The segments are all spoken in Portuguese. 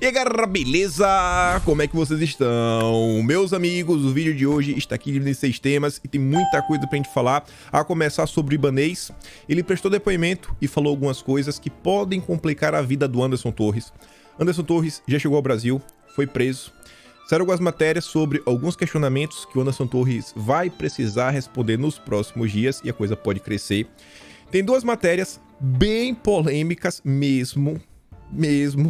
E aí galera, beleza? Como é que vocês estão? Meus amigos, o vídeo de hoje está aqui dividido em 6 temas e tem muita coisa pra gente falar. A começar sobre o Ibanez. Ele prestou depoimento e falou algumas coisas que podem complicar a vida do Anderson Torres. Anderson Torres já chegou ao Brasil, foi preso. Saíram algumas matérias sobre alguns questionamentos que o Anderson Torres vai precisar responder nos próximos dias e a coisa pode crescer. Tem duas matérias bem polêmicas mesmo,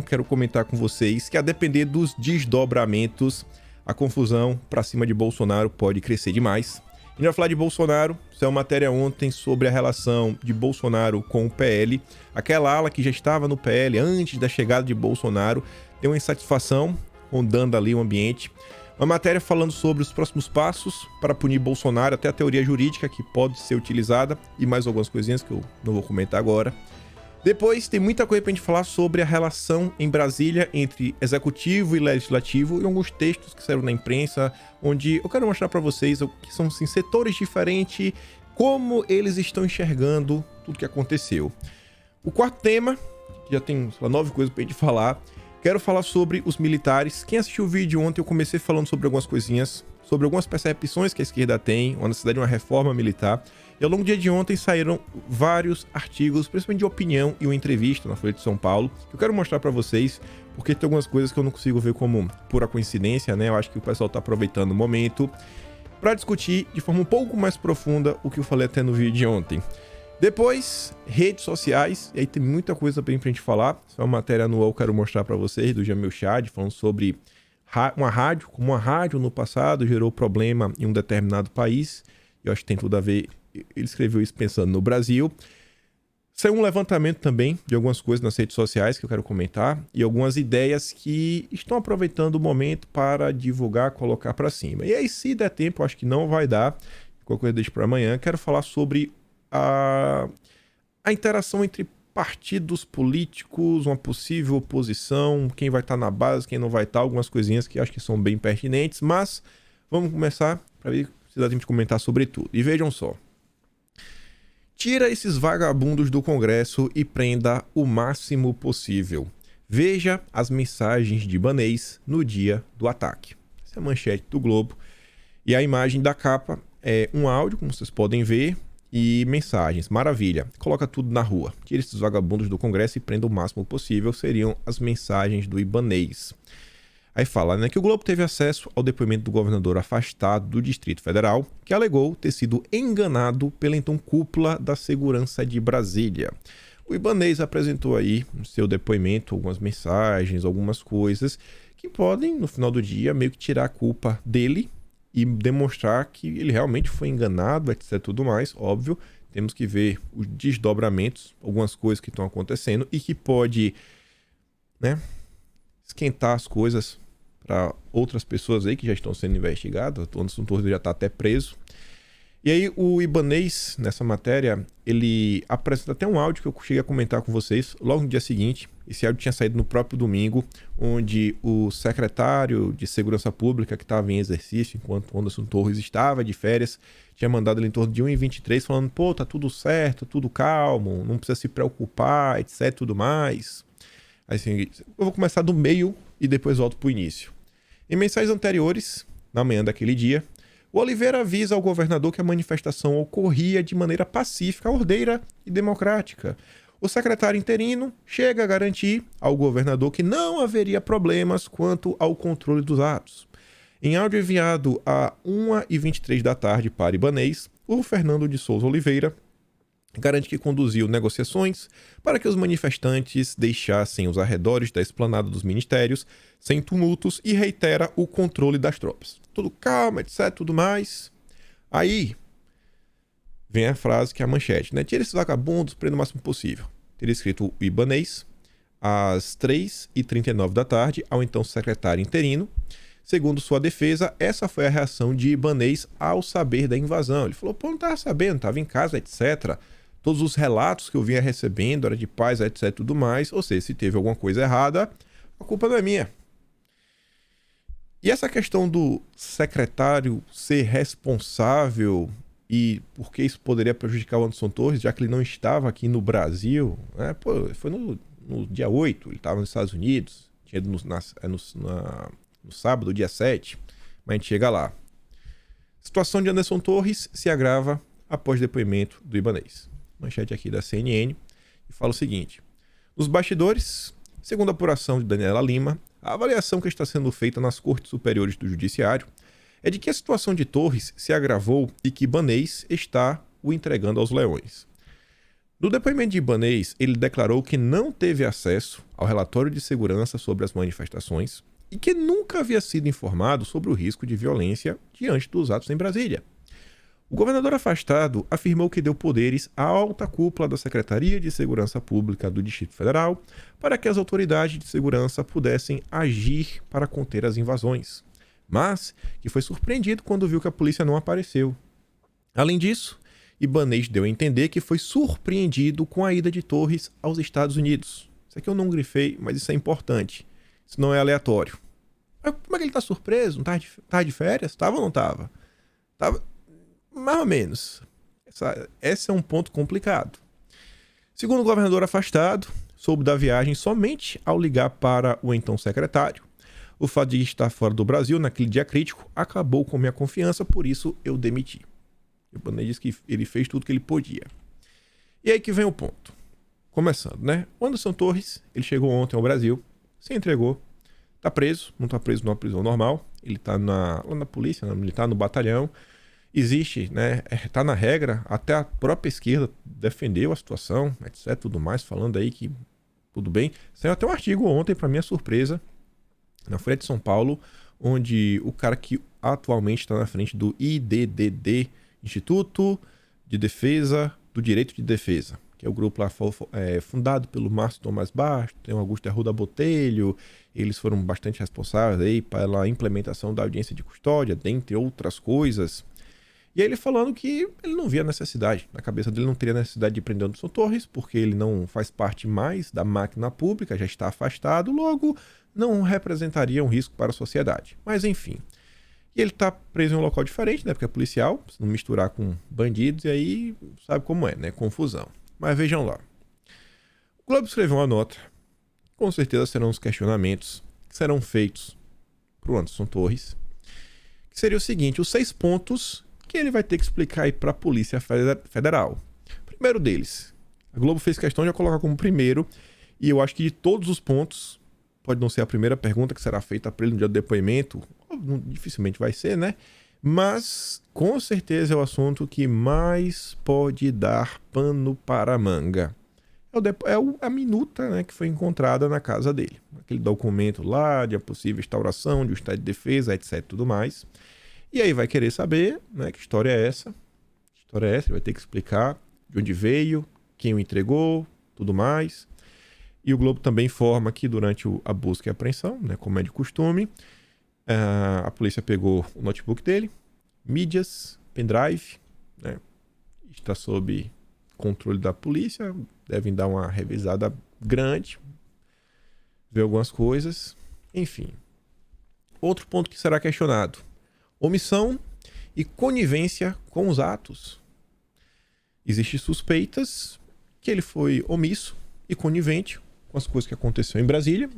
quero comentar com vocês, que a depender dos desdobramentos, a confusão pra cima de Bolsonaro pode crescer demais. A gente vai falar de Bolsonaro, saiu uma matéria ontem sobre a relação de Bolsonaro com o PL. Aquela ala que já estava no PL antes da chegada de Bolsonaro tem uma insatisfação rondando ali o ambiente. Uma matéria falando sobre os próximos passos para punir Bolsonaro, até a teoria jurídica que pode ser utilizada e mais algumas coisinhas que eu não vou comentar agora. Depois tem muita coisa pra gente falar sobre a relação em Brasília entre executivo e legislativo e alguns textos que saíram na imprensa, onde eu quero mostrar pra vocês que são assim, setores diferentes, como eles estão enxergando tudo que aconteceu. O quarto tema, já tem 9 coisas pra gente falar, quero falar sobre os militares. Quem assistiu o vídeo ontem, eu comecei falando sobre algumas coisinhas, sobre algumas percepções que a esquerda tem, a necessidade de uma reforma militar. E ao longo do dia de ontem saíram vários artigos, principalmente de opinião e uma entrevista na Folha de São Paulo, que eu quero mostrar pra vocês, porque tem algumas coisas que eu não consigo ver como pura coincidência, né? Eu acho que o pessoal tá aproveitando o momento para discutir de forma um pouco mais profunda o que eu falei até no vídeo de ontem. Depois, redes sociais, e aí tem muita coisa bem pra gente falar. Essa é uma matéria anual que eu quero mostrar pra vocês, do Jamil Chad, falando sobre uma rádio, como uma rádio no passado gerou problema em um determinado país. Eu acho que tem tudo a ver, ele escreveu isso pensando no Brasil. Saiu um levantamento também de algumas coisas nas redes sociais que eu quero comentar e algumas ideias que estão aproveitando o momento para divulgar, colocar para cima. E aí, se der tempo, acho que não vai dar, qualquer coisa deixo para amanhã, quero falar sobre a interação entre partidos políticos, uma possível oposição, quem vai estar na base, quem não vai estar, algumas coisinhas que acho que são bem pertinentes, mas vamos começar para ver se dá tempo de comentar sobre tudo. E vejam só. Tira esses vagabundos do Congresso e prenda o máximo possível. Veja as mensagens de Ibanez no dia do ataque. Essa é a manchete do Globo. E a imagem da capa é um áudio, como vocês podem ver, e mensagens. Maravilha. Coloca tudo na rua. Tira esses vagabundos do Congresso e prenda o máximo possível. Seriam as mensagens do Ibanez. Aí fala, né, que o Globo teve acesso ao depoimento do governador afastado do Distrito Federal, que alegou ter sido enganado pela então cúpula da segurança de Brasília. O Ibanez apresentou aí no seu depoimento algumas mensagens, algumas coisas que podem, no final do dia, meio que tirar a culpa dele e demonstrar que ele realmente foi enganado, etc. Tudo mais, óbvio. Temos que ver os desdobramentos, algumas coisas que estão acontecendo e que pode, né, esquentar as coisas para outras pessoas aí que já estão sendo investigadas. O Anderson Torres já está até preso. E aí o Ibanez, nessa matéria, ele apresenta até um áudio que eu cheguei a comentar com vocês logo no dia seguinte. Esse áudio tinha saído no próprio domingo, onde o secretário de Segurança Pública, que estava em exercício enquanto o Anderson Torres estava de férias, tinha mandado ele em torno de 1h23 falando, pô, tá tudo certo, tudo calmo, não precisa se preocupar, etc, tudo mais. Assim, eu vou começar do meio e depois volto para o início. Em mensagens anteriores, na manhã daquele dia, o Oliveira avisa ao governador que a manifestação ocorria de maneira pacífica, ordeira e democrática. O secretário interino chega a garantir ao governador que não haveria problemas quanto ao controle dos atos. Em áudio enviado a 1h23 da tarde para Ibanez, o Fernando de Souza Oliveira garante que conduziu negociações para que os manifestantes deixassem os arredores da esplanada dos ministérios sem tumultos e reitera o controle das tropas. Tudo calma, etc, tudo mais. Aí vem a frase que é a manchete, né? Tira esses vagabundos, prenda o máximo possível. Teria escrito o Ibanez às 3h39 da tarde ao então secretário interino. Segundo sua defesa, essa foi a reação de Ibanez ao saber da invasão. Ele falou, pô, não estava sabendo, estava em casa, etc. Todos os relatos que eu vinha recebendo era de paz, etc, tudo mais. Ou seja, se teve alguma coisa errada, a culpa não é minha. E essa questão do secretário ser responsável e porque isso poderia prejudicar o Anderson Torres, já que ele não estava aqui no Brasil, né? Pô, foi no dia 8, ele estava nos Estados Unidos, tinha ido no sábado, dia 7, mas a gente chega lá. A situação de Anderson Torres se agrava após depoimento do Ibanez. Manchete aqui da CNN e fala o seguinte: nos bastidores, segundo a apuração de Daniela Lima, a avaliação que está sendo feita nas cortes superiores do judiciário é de que a situação de Torres se agravou e que Ibanez está o entregando aos leões. No depoimento de Ibanez, ele declarou que não teve acesso ao relatório de segurança sobre as manifestações e que nunca havia sido informado sobre o risco de violência diante dos atos em Brasília. O governador afastado afirmou que deu poderes à alta cúpula da Secretaria de Segurança Pública do Distrito Federal para que as autoridades de segurança pudessem agir para conter as invasões, mas que foi surpreendido quando viu que a polícia não apareceu. Além disso, Ibanez deu a entender que foi surpreendido com a ida de Torres aos Estados Unidos. Isso aqui eu não grifei, mas isso é importante. Isso não é aleatório. Mas como é que ele está surpreso? Não estava de férias? Estava ou não estava? Estava mais ou menos. Esse é um ponto complicado. Segundo o governador afastado, soube da viagem somente ao ligar para o então secretário. O fato de estar fora do Brasil naquele dia crítico acabou com minha confiança, por isso eu demiti. O Ibanez disse que ele fez tudo que ele podia. E aí que vem o ponto. Começando, né? O Anderson Torres, ele chegou ontem ao Brasil, se entregou, tá preso, não tá preso numa prisão normal, ele tá lá na polícia, ele tá no batalhão, existe, né? Tá na regra, até a própria esquerda defendeu a situação, etc, tudo mais, falando aí que tudo bem. Saiu até um artigo ontem, para minha surpresa, na Folha de São Paulo, onde o cara que atualmente está na frente do IDDD, Instituto de Defesa do Direito de Defesa, que é o grupo lá fundado pelo Márcio Tomás Bastos, tem o Augusto Arruda Botelho, eles foram bastante responsáveis aí pela implementação da audiência de custódia, dentre outras coisas. E aí ele falando que ele não via necessidade, na cabeça dele não teria necessidade de prender Anderson Torres, porque ele não faz parte mais da máquina pública, já está afastado, logo não representaria um risco para a sociedade. Mas enfim. E ele tá preso em um local diferente, né? Porque é policial, se não misturar com bandidos, e aí sabe como é, né? Confusão. Mas vejam lá. O Globo escreveu uma nota, com certeza serão os questionamentos que serão feitos para o Anderson Torres, que seria o seguinte: os 6 pontos que ele vai ter que explicar aí para a Polícia Federal. Primeiro deles, a Globo fez questão de colocar como primeiro, e eu acho que de todos os pontos, pode não ser a primeira pergunta que será feita para ele no dia do depoimento, dificilmente vai ser, né? Mas com certeza é o assunto que mais pode dar pano para a manga. A minuta, né, que foi encontrada na casa dele. Aquele documento lá de a possível instauração de um estado de defesa, etc, tudo mais. E aí vai querer saber, né, que história é essa. Que história é essa? Ele vai ter que explicar de onde veio, quem o entregou, tudo mais. E o Globo também informa que durante a busca e apreensão, né, como é de costume, a polícia pegou o notebook dele, mídias, pendrive, né, está sob controle da polícia, devem dar uma revisada grande, ver algumas coisas, enfim. Outro ponto que será questionado: omissão e conivência com os atos. Existem suspeitas que ele foi omisso e conivente com as coisas que aconteceram em Brasília.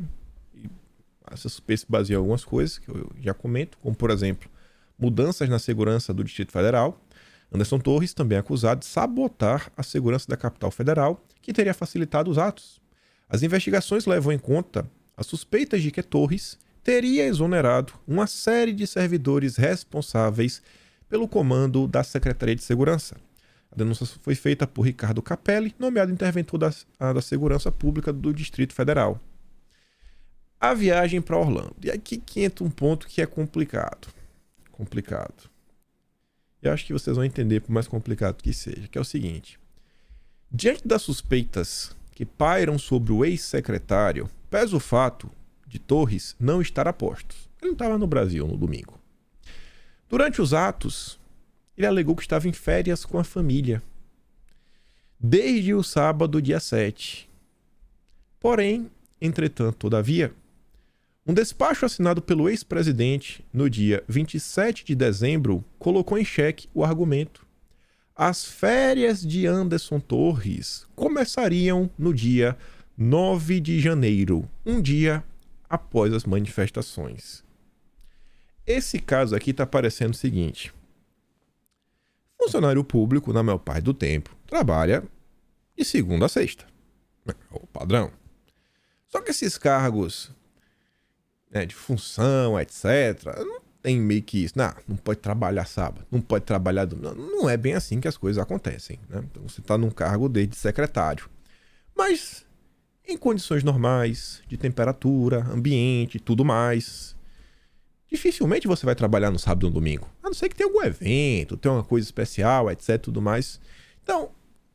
Essas suspeitas se baseiam em algumas coisas que eu já comento, como, por exemplo, mudanças na segurança do Distrito Federal. Anderson Torres também é acusado de sabotar a segurança da capital federal, que teria facilitado os atos. As investigações levam em conta as suspeitas de que Torres teria exonerado uma série de servidores responsáveis pelo comando da Secretaria de Segurança. A denúncia foi feita por Ricardo Capelli, nomeado interventor da Segurança Pública do Distrito Federal. A viagem para Orlando. E aqui que entra um ponto que é complicado. Eu acho que vocês vão entender, por mais complicado que seja, que é o seguinte: diante das suspeitas que pairam sobre o ex-secretário, pesa o fato de Torres não estar a postos. Ele não estava no Brasil no domingo. Durante os atos, ele alegou que estava em férias com a família, desde o sábado, dia 7. Porém, entretanto, todavia, um despacho assinado pelo ex-presidente no dia 27 de dezembro colocou em xeque o argumento. As férias de Anderson Torres começariam no dia 9 de janeiro, um dia após as manifestações. Esse caso aqui está parecendo o seguinte: funcionário público, na maior parte do tempo, trabalha de segunda a sexta. É o padrão. Só que esses cargos, né, de função, etc., não tem meio que isso. Não pode trabalhar sábado, não pode trabalhar domingo. Não é bem assim que as coisas acontecem, né? Então você está num cargo de secretário. Mas em condições normais, de temperatura, ambiente e tudo mais, dificilmente você vai trabalhar no sábado ou no domingo. A não ser que tenha algum evento, tenha uma coisa especial, etc, tudo mais. Então,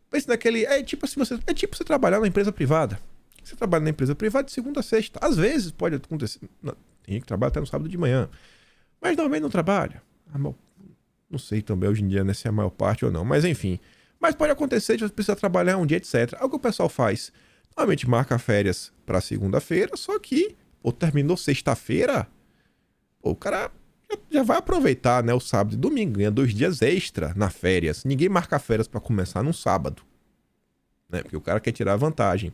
pense naquele... É tipo você trabalhar na empresa privada. Você trabalha na empresa privada de segunda a sexta. Às vezes pode acontecer... Não, tem gente que trabalha até no sábado de manhã. Mas normalmente não trabalha. Não sei também hoje em dia, né, se é a maior parte ou não. Mas enfim. Mas pode acontecer de você precisar trabalhar um dia, etc. É o que o pessoal faz. Normalmente marca férias para segunda-feira, só que, terminou sexta-feira, o cara já vai aproveitar, né, o sábado e domingo, ganha 2 dias extra na férias. Ninguém marca férias para começar num sábado, né, porque o cara quer tirar vantagem.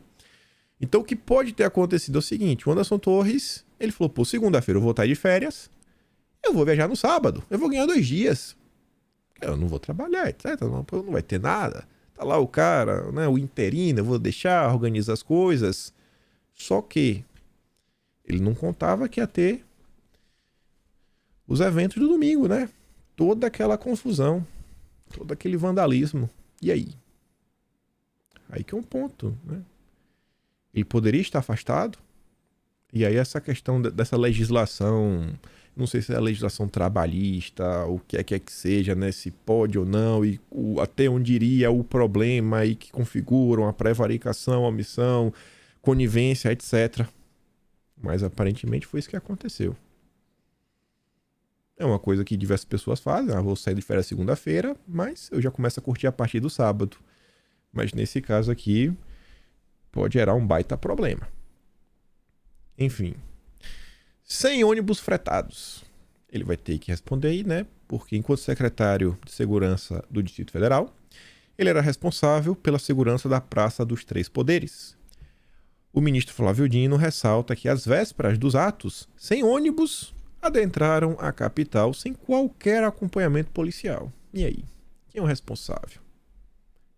Então o que pode ter acontecido é o seguinte: o Anderson Torres, ele falou, segunda-feira eu vou estar de férias, eu vou viajar no sábado, eu vou ganhar 2 dias. Eu não vou trabalhar, etc, não vai ter nada. Tá lá o cara, né, o interino, eu vou deixar, organizar as coisas. Só que ele não contava que ia ter os eventos do domingo, né? Toda aquela confusão, todo aquele vandalismo. E aí? Aí que é um ponto, né? Ele poderia estar afastado. E aí essa questão dessa legislação, não sei se é a legislação trabalhista, o que é que seja, né? Se pode ou não, e até onde iria o problema aí que configuram a prevaricação, a omissão, conivência, etc. Mas aparentemente foi isso que aconteceu. É uma coisa que diversas pessoas fazem. Vou sair de férias segunda-feira, mas eu já começo a curtir a partir do sábado. Mas nesse caso aqui, pode gerar um baita problema. Enfim. Sem ônibus fretados. Ele vai ter que responder aí, né? Porque enquanto secretário de Segurança do Distrito Federal, ele era responsável pela segurança da Praça dos Três Poderes. O ministro Flávio Dino ressalta que às vésperas dos atos, sem ônibus, adentraram a capital sem qualquer acompanhamento policial. E aí? Quem é o responsável?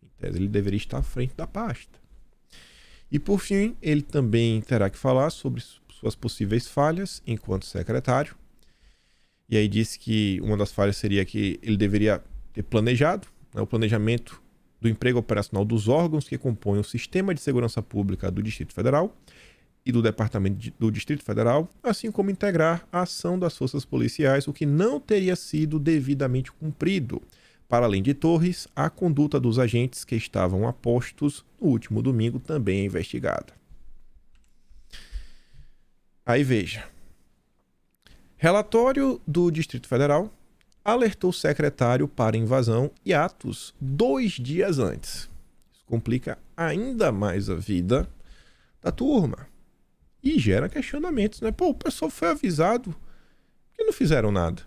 Em tese, ele deveria estar à frente da pasta. E por fim, ele também terá que falar sobre suas possíveis falhas enquanto secretário. E aí disse que uma das falhas seria que ele deveria ter planejado, né, o planejamento do emprego operacional dos órgãos que compõem o Sistema de Segurança Pública do Distrito Federal e do Departamento do Distrito Federal, assim como integrar a ação das forças policiais, o que não teria sido devidamente cumprido. Para além de Torres, a conduta dos agentes que estavam a postos no último domingo também é investigada. Aí veja. Relatório do Distrito Federal alertou o secretário para invasão e atos 2 dias antes. Isso complica ainda mais a vida da turma. E gera questionamentos, né? O pessoal foi avisado que não fizeram nada.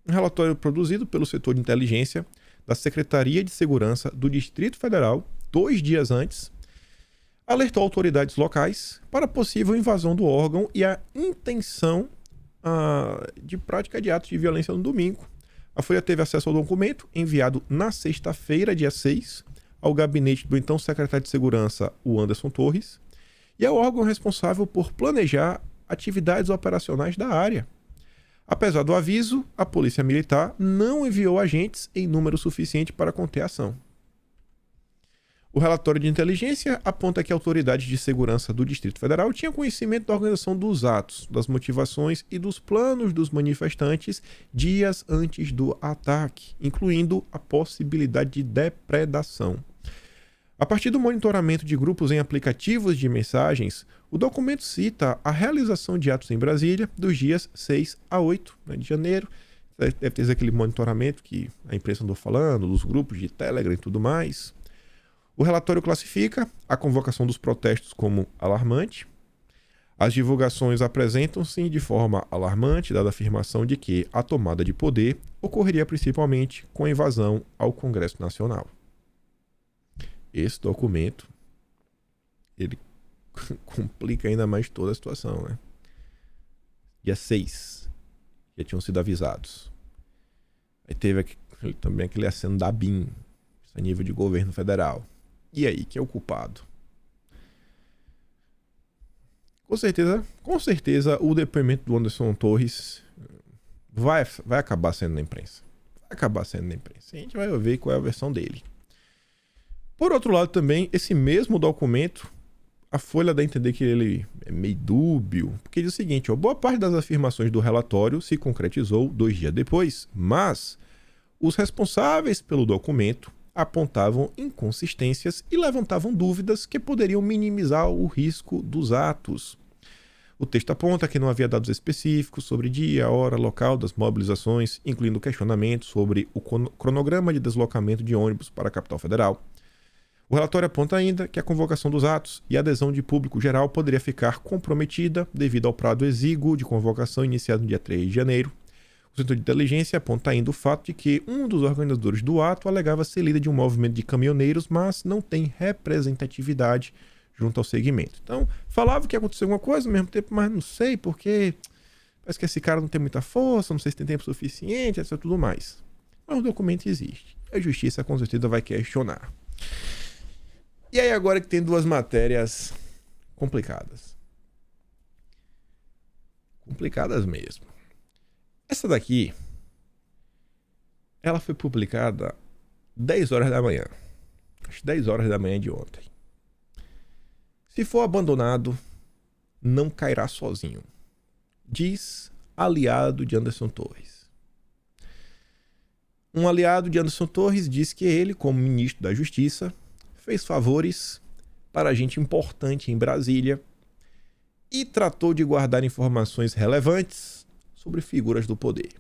Um relatório produzido pelo setor de inteligência da Secretaria de Segurança do Distrito Federal, 2 dias antes, alertou autoridades locais para a possível invasão do órgão e a intenção de prática de atos de violência no domingo. A Folha teve acesso ao documento enviado na sexta-feira, dia 6, ao gabinete do então secretário de Segurança, o Anderson Torres, e é o órgão responsável por planejar atividades operacionais da área. Apesar do aviso, a Polícia Militar não enviou agentes em número suficiente para conter a ação. O relatório de inteligência aponta que a autoridade de segurança do Distrito Federal tinha conhecimento da organização dos atos, das motivações e dos planos dos manifestantes dias antes do ataque, incluindo a possibilidade de depredação. A partir do monitoramento de grupos em aplicativos de mensagens, o documento cita a realização de atos em Brasília dos dias 6 a 8 de janeiro. Deve ter aquele monitoramento que a imprensa andou falando, dos grupos de Telegram e tudo mais. O relatório classifica a convocação dos protestos como alarmante. As divulgações apresentam-se de forma alarmante, dada a afirmação de que a tomada de poder ocorreria principalmente com a invasão ao Congresso Nacional. Esse documento, ele complica ainda mais toda a situação, né? Dia 6, já tinham sido avisados. Aí teve também aquele aceno da BIM, a nível de governo federal. E aí, quem é o culpado? Com certeza, o depoimento do Anderson Torres vai acabar sendo na imprensa. Vai acabar sendo na imprensa. A gente vai ver qual é a versão dele. Por outro lado também, esse mesmo documento, a Folha dá a entender que ele é meio dúbio, porque diz o seguinte, boa parte das afirmações do relatório se concretizou 2 dias depois, mas os responsáveis pelo documento apontavam inconsistências e levantavam dúvidas que poderiam minimizar o risco dos atos. O texto aponta que não havia dados específicos sobre dia, hora, local das mobilizações, incluindo questionamentos sobre o cronograma de deslocamento de ônibus para a capital federal. O relatório aponta ainda que a convocação dos atos e a adesão de público geral poderia ficar comprometida devido ao prazo exíguo de convocação iniciado no dia 3 de janeiro. O setor de inteligência aponta ainda o fato de que um dos organizadores do ato alegava ser líder de um movimento de caminhoneiros, mas não tem representatividade junto ao segmento. Então, falava que ia acontecer alguma coisa ao mesmo tempo, mas não sei, porque parece que esse cara não tem muita força, não sei se tem tempo suficiente, etc. Tudo mais. Mas o documento existe. A justiça com certeza vai questionar. E aí agora que tem 2 matérias complicadas. Complicadas mesmo. Essa daqui, ela foi publicada 10 horas da manhã. Às 10 horas da manhã de ontem. Se for abandonado, não cairá sozinho, diz aliado de Anderson Torres. Um aliado de Anderson Torres diz que ele, como ministro da Justiça, fez favores para gente importante em Brasília e tratou de guardar informações relevantes sobre figuras do poder.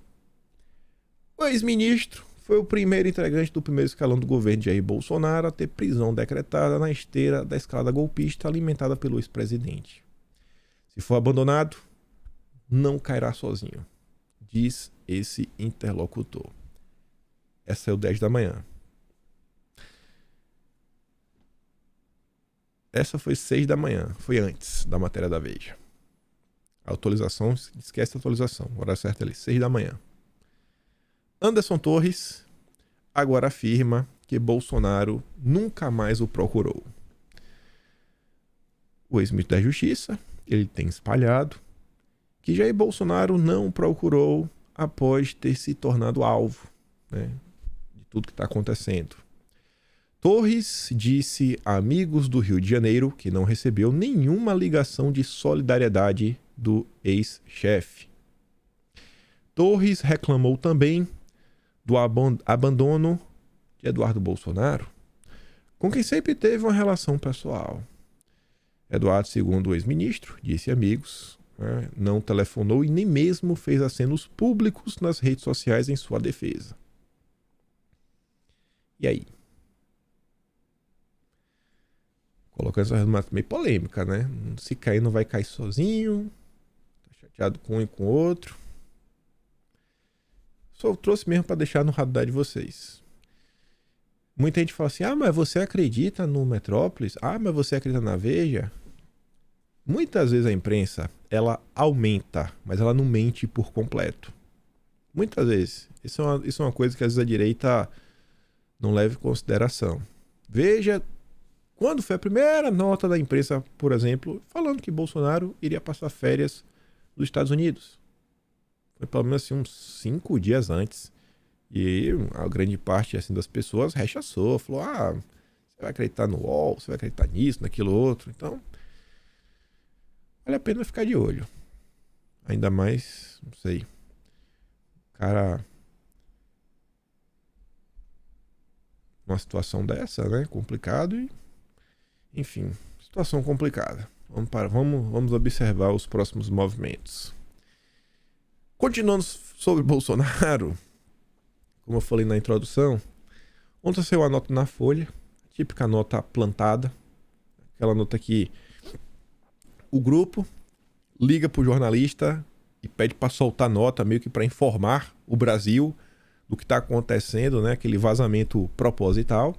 O ex-ministro foi o primeiro integrante do primeiro escalão do governo de Jair Bolsonaro a ter prisão decretada na esteira da escalada golpista alimentada pelo ex-presidente. Se for abandonado, não cairá sozinho, diz esse interlocutor. Essa é o 10 da manhã. Essa foi 6 da manhã, foi antes da matéria da Veja. A atualização, esquece a atualização, a hora certa ali, 6 da manhã. Anderson Torres agora afirma que Bolsonaro nunca mais o procurou. O ex-ministro da Justiça, ele tem espalhado que Jair Bolsonaro não o procurou após ter se tornado alvo, né, de tudo que está acontecendo. Torres disse a amigos do Rio de Janeiro que não recebeu nenhuma ligação de solidariedade do ex-chefe. Torres reclamou também do abandono de Eduardo Bolsonaro, com quem sempre teve uma relação pessoal. Eduardo, segundo o ex-ministro, disse amigos, não telefonou e nem mesmo fez acenos públicos nas redes sociais em sua defesa. E aí? Colocando essa resposta meio polêmica, né? Se cair, não vai cair sozinho. Tá chateado com um e com o outro. Só trouxe mesmo para deixar no radar de vocês. Muita gente fala assim, mas você acredita no Metrópolis? Mas você acredita na Veja? Muitas vezes a imprensa, ela aumenta, mas ela não mente por completo. Muitas vezes. Isso é uma coisa que às vezes a direita não leva em consideração. Veja, quando foi a primeira nota da imprensa, por exemplo, falando que Bolsonaro iria passar férias nos Estados Unidos. Foi pelo menos assim, uns 5 dias antes. E a grande parte assim, das pessoas rechaçou. Falou, você vai acreditar no UOL, você vai acreditar nisso, naquilo outro. Então, vale a pena ficar de olho. Ainda mais, não sei, cara, uma situação dessa, né? Complicado e, enfim, situação complicada. Vamos observar os próximos movimentos. Continuando sobre Bolsonaro, como eu falei na introdução, ontem saiu a nota na Folha, típica nota plantada, aquela nota que o grupo liga para o jornalista e pede para soltar nota, meio que para informar o Brasil do que está acontecendo, né? Aquele vazamento proposital.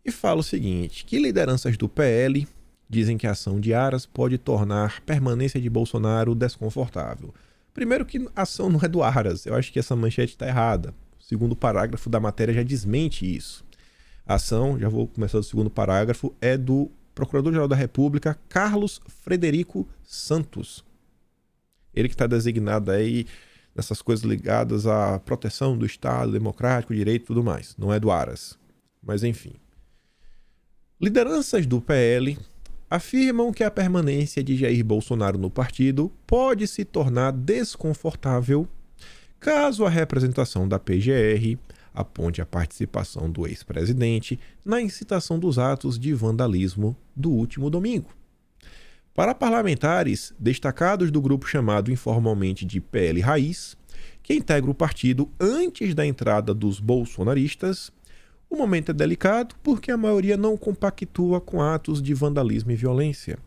E fala o seguinte, que lideranças do PL, dizem que a ação de Aras pode tornar a permanência de Bolsonaro desconfortável. Primeiro que a ação não é do Aras, eu acho que essa manchete está errada. O segundo parágrafo da matéria já desmente isso. A ação, já vou começar do segundo parágrafo, é do Procurador-Geral da República, Carlos Frederico Santos. Ele que está designado aí nessas coisas ligadas à proteção do Estado democrático, direito e tudo mais. Não é do Aras. Mas enfim. Lideranças do PL afirmam que a permanência de Jair Bolsonaro no partido pode se tornar desconfortável caso a representação da PGR aponte a participação do ex-presidente na incitação dos atos de vandalismo do último domingo. Para parlamentares destacados do grupo chamado informalmente de PL Raiz, que integra o partido antes da entrada dos bolsonaristas, o momento é delicado porque a maioria não compactua com atos de vandalismo e violência.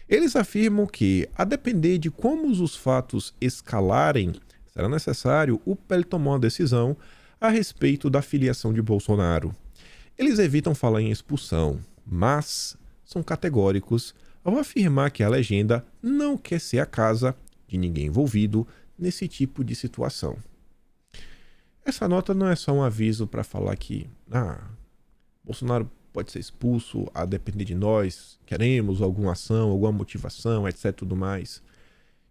Eles afirmam que, a depender de como os fatos escalarem, será necessário o PL tomar uma decisão a respeito da filiação de Bolsonaro. Eles evitam falar em expulsão, mas são categóricos ao afirmar que a legenda não quer ser a casa de ninguém envolvido nesse tipo de situação. Essa nota não é só um aviso para falar que Bolsonaro pode ser expulso a depender de nós, queremos alguma ação, alguma motivação, etc. Tudo mais.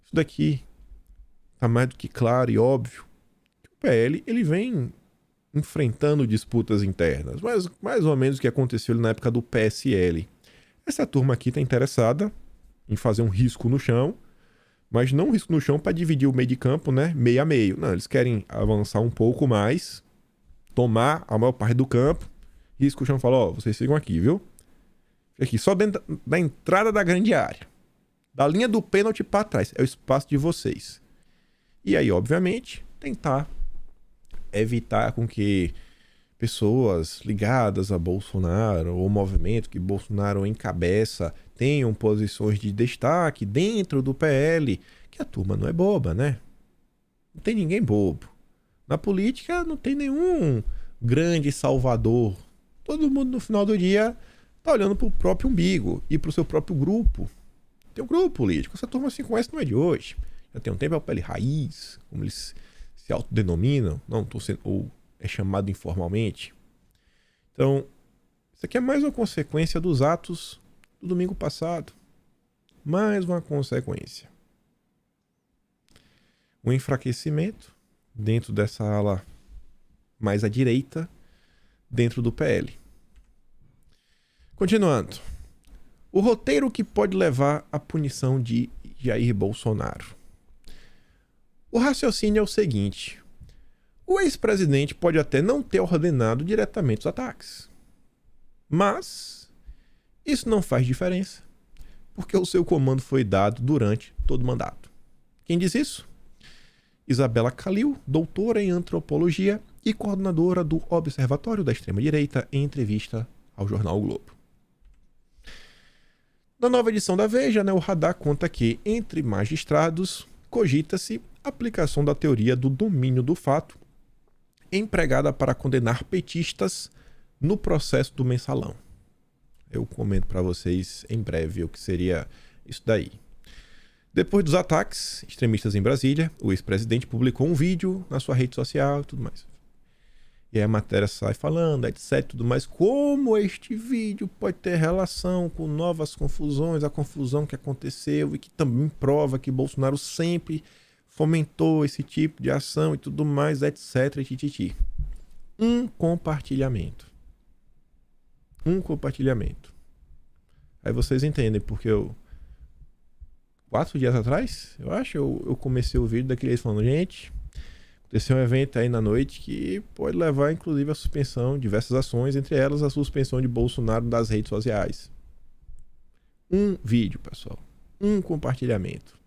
Isso daqui está mais do que claro e óbvio. O PL ele vem enfrentando disputas internas, mas mais ou menos o que aconteceu na época do PSL. Essa turma aqui está interessada em fazer um risco no chão, mas não um risco no chão para dividir o meio de campo, né, meio a meio. Não, eles querem avançar um pouco mais, tomar a maior parte do campo. Risco no chão fala, vocês sigam aqui, viu? Aqui, só dentro da entrada da grande área. Da linha do pênalti para trás. É o espaço de vocês. E aí, obviamente, tentar evitar com que pessoas ligadas a Bolsonaro ou movimento que Bolsonaro encabeça tenham posições de destaque dentro do PL, que a turma não é boba, né? Não tem ninguém bobo. Na política não tem nenhum grande salvador. Todo mundo no final do dia tá olhando pro próprio umbigo e pro seu próprio grupo. Tem um grupo político. Essa turma se conhece, não é de hoje. Já tem um tempo, é o PL Raiz, como eles se autodenominam, ou é chamado informalmente. Então, isso aqui é mais uma consequência dos atos do domingo passado. Mais uma consequência. Um enfraquecimento dentro dessa ala mais à direita, dentro do PL. Continuando. O roteiro que pode levar à punição de Jair Bolsonaro. O raciocínio é o seguinte: o ex-presidente pode até não ter ordenado diretamente os ataques, mas isso não faz diferença, porque o seu comando foi dado durante todo o mandato. Quem diz isso? Isabela Calil, doutora em antropologia e coordenadora do Observatório da Extrema-Direita, em entrevista ao jornal o Globo. Na nova edição da Veja, o Radar conta que, entre magistrados, cogita-se a aplicação da teoria do domínio do fato, empregada para condenar petistas no processo do mensalão. Eu comento para vocês em breve o que seria isso daí. Depois dos ataques extremistas em Brasília, o ex-presidente publicou um vídeo na sua rede social e tudo mais. E aí a matéria sai falando, etc, tudo mais, como este vídeo pode ter relação com novas confusões, a confusão que aconteceu e que também prova que Bolsonaro sempre fomentou esse tipo de ação e tudo mais, etc, tititi. Um compartilhamento. Aí vocês entendem porque 4 dias atrás, eu acho, eu comecei o vídeo daquele falando, gente, aconteceu um evento aí na noite que pode levar, inclusive, à suspensão de diversas ações, entre elas a suspensão de Bolsonaro das redes sociais. Um vídeo, pessoal. Um compartilhamento.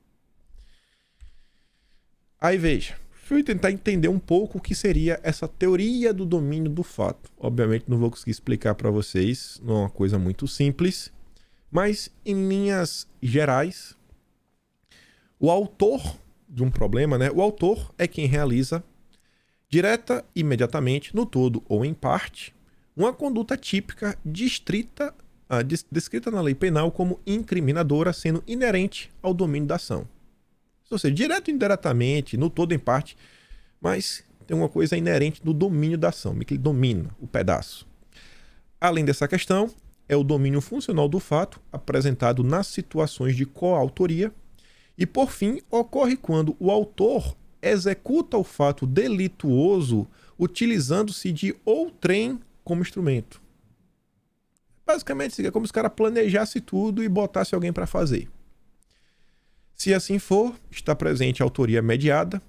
Aí veja, fui tentar entender um pouco o que seria essa teoria do domínio do fato. Obviamente não vou conseguir explicar para vocês, não é uma coisa muito simples, mas em linhas gerais, o autor de um problema, o autor é quem realiza, direta e imediatamente, no todo ou em parte, uma conduta típica, distrita descrita na lei penal como incriminadora, sendo inerente ao domínio da ação. Ou seja, direto ou indiretamente, no todo em parte, mas tem uma coisa inerente no domínio da ação, que ele domina o pedaço. Além dessa questão, é o domínio funcional do fato, apresentado nas situações de coautoria, e, por fim, ocorre quando o autor executa o fato delituoso utilizando-se de outrem como instrumento. Basicamente, é como se o cara planejasse tudo e botasse alguém para fazer. Se assim for, está presente a autoria mediata,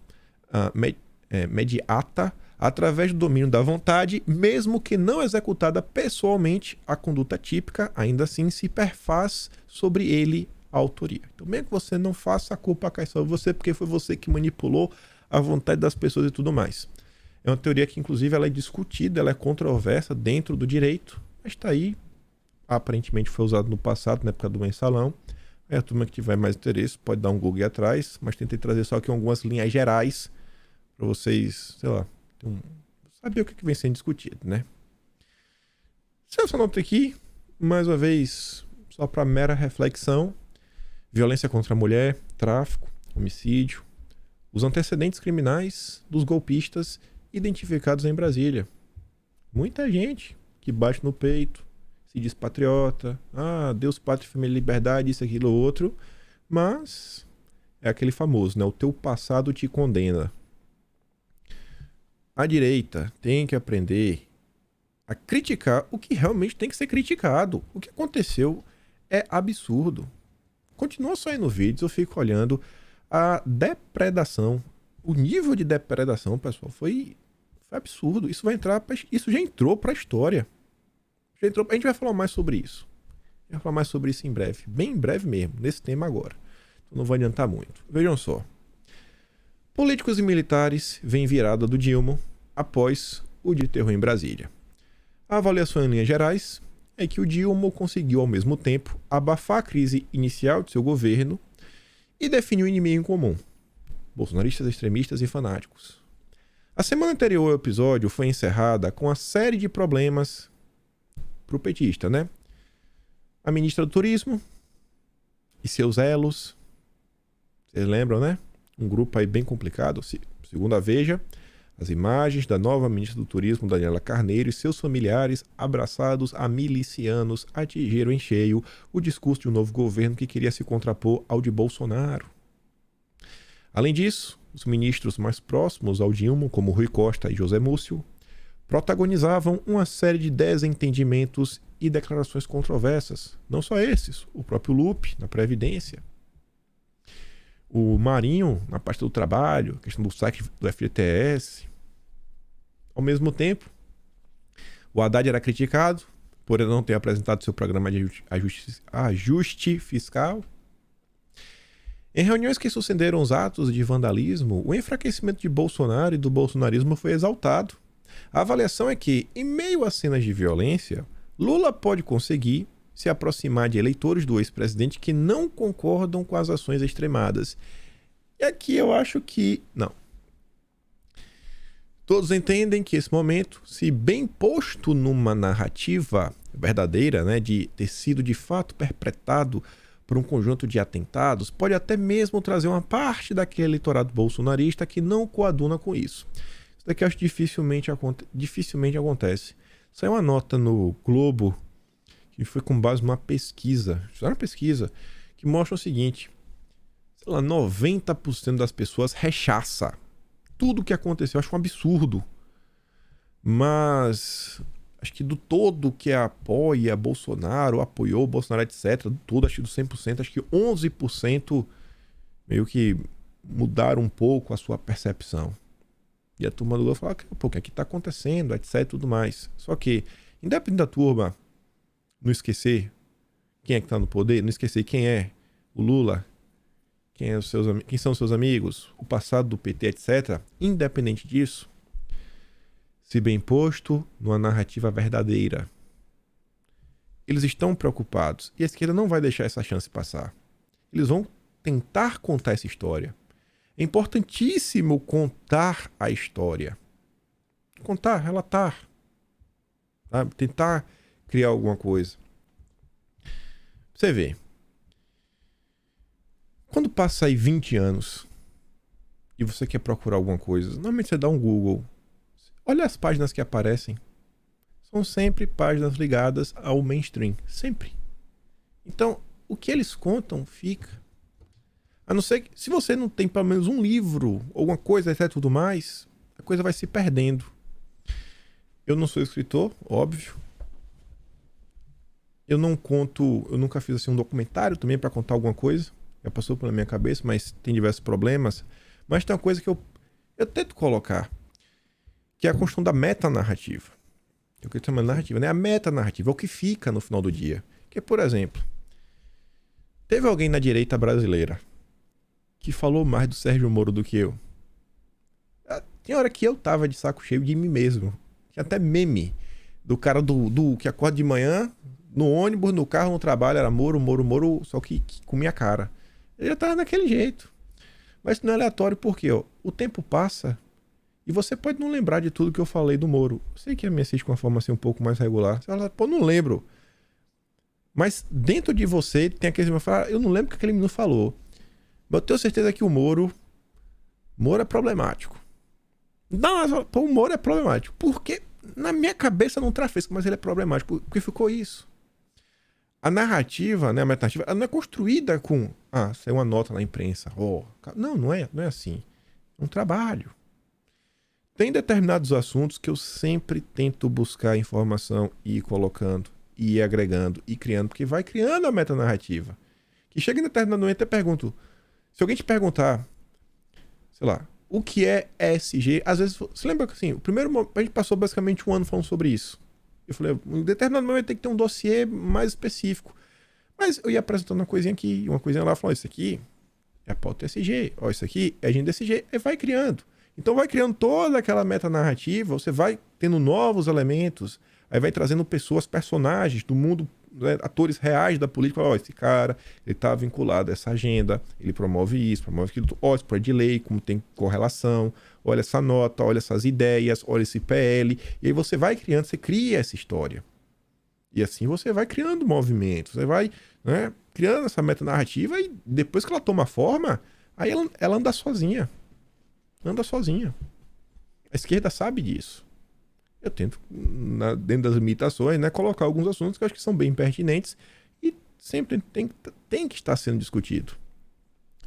através do domínio da vontade, mesmo que não executada pessoalmente, a conduta típica, ainda assim, se perfaz sobre ele a autoria. Então, mesmo que você não faça, a culpa cai sobre você, porque foi você que manipulou a vontade das pessoas e tudo mais. É uma teoria que, inclusive, ela é discutida, ela é controversa dentro do direito, mas está aí, aparentemente foi usado no passado, na época do mensalão. A turma que tiver mais interesse pode dar um Google atrás, mas tentei trazer só aqui algumas linhas gerais para vocês, sei lá, saber o que vem sendo discutido, né? Se eu só noto aqui, mais uma vez, só para mera reflexão, violência contra a mulher, tráfico, homicídio, os antecedentes criminais dos golpistas identificados em Brasília. Muita gente que bate no peito, se diz patriota, Deus, pátria, família, liberdade, isso, aquilo, outro, mas é aquele famoso, né? O teu passado te condena. A direita tem que aprender a criticar o que realmente tem que ser criticado. O que aconteceu é absurdo. Continua saindo vídeos, eu fico olhando a depredação. O nível de depredação, pessoal, foi absurdo. Isso já entrou para a história. A gente vai falar mais sobre isso. A gente vai falar mais sobre isso em breve. Bem em breve mesmo, nesse tema agora. Então não vou adiantar muito. Vejam só. Políticos e militares vêm virada do Dilma após o dia de terror em Brasília. A avaliação em linhas gerais é que o Dilma conseguiu ao mesmo tempo abafar a crise inicial de seu governo e definir o inimigo em comum: bolsonaristas, extremistas e fanáticos. A semana anterior ao episódio foi encerrada com a série de problemas para o petista, né? A ministra do Turismo e seus elos. Vocês lembram, né? Um grupo aí bem complicado. Segundo a Veja, as imagens da nova ministra do Turismo, Daniela Carneiro, e seus familiares abraçados a milicianos atingiram em cheio o discurso de um novo governo que queria se contrapor ao de Bolsonaro. Além disso, os ministros mais próximos ao Dilma, como Rui Costa e José Múcio, protagonizavam uma série de desentendimentos e declarações controversas. Não só esses, o próprio Lupe, na Previdência, o Marinho, na parte do trabalho, a questão do saque do FGTS. Ao mesmo tempo, o Haddad era criticado por não ter apresentado seu programa de ajuste fiscal. Em reuniões que sucederam os atos de vandalismo, o enfraquecimento de Bolsonaro e do bolsonarismo foi exaltado. A avaliação é que, em meio a cenas de violência, Lula pode conseguir se aproximar de eleitores do ex-presidente que não concordam com as ações extremadas. E aqui eu acho que não. Todos entendem que esse momento, se bem posto numa narrativa verdadeira, né, de ter sido de fato perpetrado por um conjunto de atentados, pode até mesmo trazer uma parte daquele eleitorado bolsonarista que não coaduna com isso. Isso daqui eu acho que dificilmente acontece. Saiu uma nota no Globo que foi com base numa pesquisa. Fizeram uma pesquisa que mostra o seguinte: sei lá, 90% das pessoas rechaça tudo o que aconteceu. Eu acho um absurdo. Mas acho que do todo que apoia Bolsonaro, apoiou Bolsonaro, etc., do todo, acho que do 100%, acho que 11% meio que mudaram um pouco a sua percepção. E a turma do Lula fala, pô, o que aqui tá acontecendo, etc, e tudo mais. Só que, independente da turma não esquecer quem é que tá no poder, não esquecer quem é o Lula, quem são os seus amigos, o passado do PT, etc., independente disso, se bem posto numa narrativa verdadeira, eles estão preocupados e a esquerda não vai deixar essa chance passar. Eles vão tentar contar essa história. É importantíssimo contar a história. Contar, relatar. Sabe? Tentar criar alguma coisa. Você vê. Quando passa aí 20 anos e você quer procurar alguma coisa, normalmente você dá um Google. Olha as páginas que aparecem. São sempre páginas ligadas ao mainstream. Sempre. Então, o que eles contam fica. A não ser que, se você não tem pelo menos um livro, alguma coisa, etc, tudo mais, a coisa vai se perdendo. Eu não sou escritor, óbvio. Eu nunca fiz assim um documentário também para contar alguma coisa. Já passou pela minha cabeça, mas tem diversos problemas. Mas tem uma coisa que eu tento colocar, que é a construção da metanarrativa. Eu quero chamar de narrativa, né? A metanarrativa é o que fica no final do dia. Que, por exemplo, teve alguém na direita brasileira que falou mais do Sérgio Moro do que eu. Tem hora que eu tava de saco cheio de mim mesmo. Tinha até meme do cara do que acorda de manhã, no ônibus, no carro, no trabalho, era Moro, Moro, Moro, só que com minha cara. Ele já tava daquele jeito. Mas isso não é aleatório porque, ó, o tempo passa e você pode não lembrar de tudo que eu falei do Moro. Eu sei que me assiste com uma forma assim um pouco mais regular. Você fala, pô, não lembro. Mas dentro de você tem aquele que fala, eu não lembro o que aquele menino falou. Mas eu tenho certeza que o Moro é problemático. Não, pô, o Moro é problemático. Porque na minha cabeça não trafesco, mas ele é problemático. Porque ficou isso. A narrativa, né, a metanarrativa, ela não é construída com, saiu uma nota na imprensa. Não é assim. É um trabalho. Tem determinados assuntos que eu sempre tento buscar informação e ir colocando, e ir agregando, e criando, porque vai criando a metanarrativa. Que chega em determinado momento e pergunto, se alguém te perguntar, sei lá, o que é ESG, às vezes, você lembra que assim, a gente passou basicamente um ano falando sobre isso. Eu falei, em determinado momento tem que ter um dossiê mais específico. Mas eu ia apresentando uma coisinha aqui, uma coisinha lá, falando, isso aqui é a pauta ESG, isso aqui é a agenda ESG, e vai criando. Então vai criando toda aquela metanarrativa, você vai tendo novos elementos, aí vai trazendo pessoas, personagens do mundo, né, atores reais da política. Esse cara, ele tá vinculado a essa agenda, ele promove isso, promove aquilo, isso pode de lei, como tem correlação, olha essa nota, olha essas ideias, olha esse PL, e aí você vai criando, você cria essa história. E assim você vai criando movimentos, você vai, né, criando essa metanarrativa e depois que ela toma forma, aí ela anda sozinha. Anda sozinha. A esquerda sabe disso. Eu tento, dentro das limitações, né, colocar alguns assuntos que eu acho que são bem pertinentes e sempre tem que estar sendo discutido.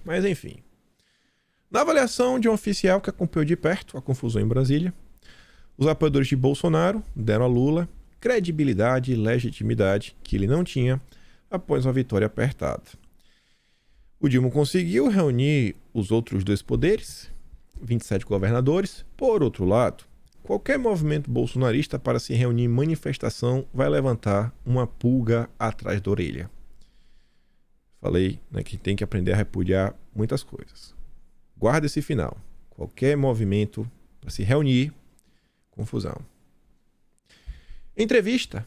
Mas enfim. Na avaliação de um oficial que acompanhou de perto a confusão em Brasília, os apoiadores de Bolsonaro deram a Lula credibilidade e legitimidade que ele não tinha após uma vitória apertada. O Dilma conseguiu reunir os outros dois poderes, 27 governadores. Por outro lado, qualquer movimento bolsonarista para se reunir em manifestação vai levantar uma pulga atrás da orelha. Falei, né, que tem que aprender a repudiar muitas coisas. Guarda esse final. Qualquer movimento para se reunir, confusão. Entrevista.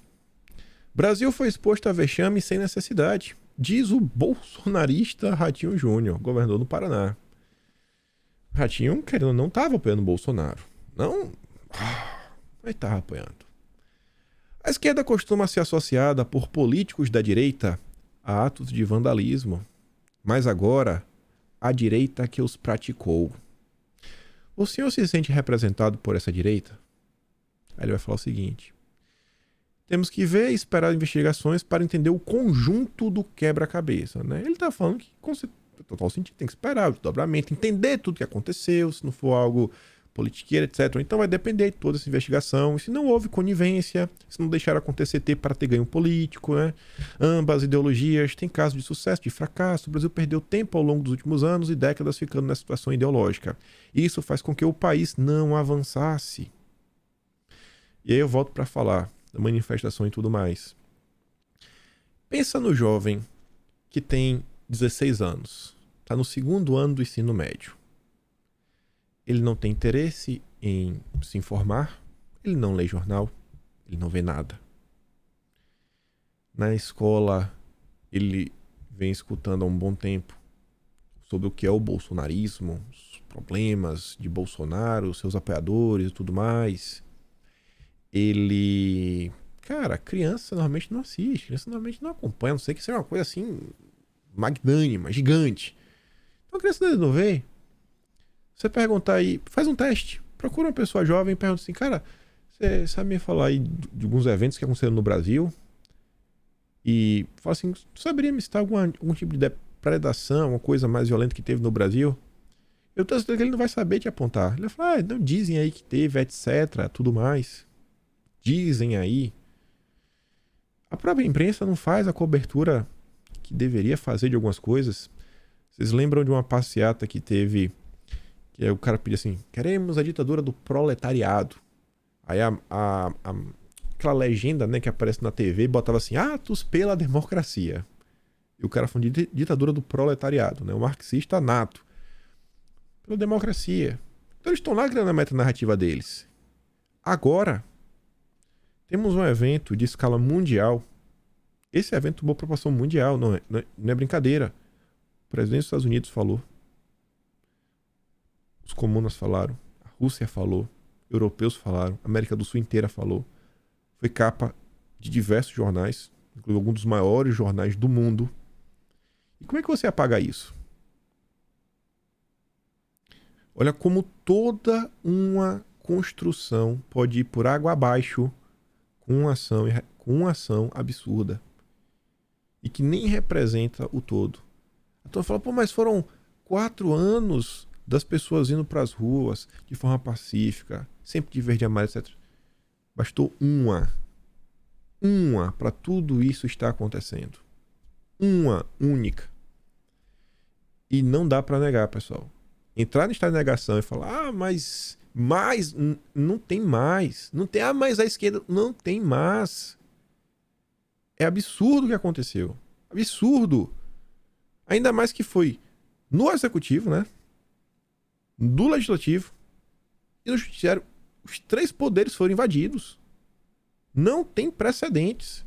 Brasil foi exposto a vexame sem necessidade, diz o bolsonarista Ratinho Júnior, governador do Paraná. Ratinho, querendo, não estava apoiando o Bolsonaro. Não, mas estava apoiando. A esquerda costuma ser associada por políticos da direita a atos de vandalismo, mas agora a direita que os praticou. O senhor se sente representado por essa direita? Aí ele vai falar o seguinte: temos que ver e esperar investigações para entender o conjunto do quebra-cabeça, né? Ele está falando que, com total sentido, tem que esperar o desdobramento, entender tudo o que aconteceu, se não for algo politiqueira, etc. Então vai depender de toda essa investigação. E se não houve conivência, se não deixaram acontecer para ter ganho político, né? Ambas ideologias têm casos de sucesso, de fracasso. O Brasil perdeu tempo ao longo dos últimos anos e décadas ficando nessa situação ideológica. Isso faz com que o país não avançasse. E aí eu volto para falar da manifestação e tudo mais. Pensa no jovem que tem 16 anos, está no segundo ano do ensino médio. Ele não tem interesse em se informar, ele não lê jornal, ele não vê nada. Na escola, ele vem escutando há um bom tempo sobre o que é o bolsonarismo, os problemas de Bolsonaro, seus apoiadores e tudo mais. Ele Cara, criança normalmente não assiste, criança normalmente não acompanha, a não sei que seja uma coisa assim magnânima, gigante. Então a criança não vê. Você perguntar aí, faz um teste, procura uma pessoa jovem e pergunta assim, cara, você sabe me falar aí de alguns eventos que aconteceram no Brasil? E fala assim, tu saberia me citar algum tipo de depredação, uma coisa mais violenta que teve no Brasil? Eu tenho certeza que ele não vai saber te apontar. Ele vai falar, não dizem aí que teve, etc, tudo mais. Dizem aí. A própria imprensa não faz a cobertura que deveria fazer de algumas coisas. Vocês lembram de uma passeata que teve, que aí o cara pedia assim, queremos a ditadura do proletariado. Aí aquela legenda, né, que aparece na TV botava assim, atos pela democracia. E o cara falando de ditadura do proletariado, né, o marxista nato. Pela democracia. Então eles estão lá criando a metanarrativa deles. Agora, temos um evento de escala mundial. Esse evento tomou proporção mundial, não é brincadeira. O presidente dos Estados Unidos falou. Os comunas falaram. A Rússia falou. Europeus falaram. A América do Sul inteira falou. Foi capa de diversos jornais, inclusive alguns dos maiores jornais do mundo. E como é que você apaga isso? Olha como toda uma construção pode ir por água abaixo com uma ação absurda. E que nem representa o todo. Então fala, pô, mas foram 4 anos das pessoas indo para as ruas de forma pacífica, sempre de verde e amarelo, etc. Bastou uma para tudo isso estar acontecendo. Uma única. E não dá para negar, pessoal. Entrar no estado de negação e falar, mas não tem mais. Não tem, mas a esquerda não tem mais. É absurdo o que aconteceu. Absurdo. Ainda mais que foi no executivo, né? Do legislativo e no judiciário. Os 3 poderes foram invadidos. Não tem precedentes.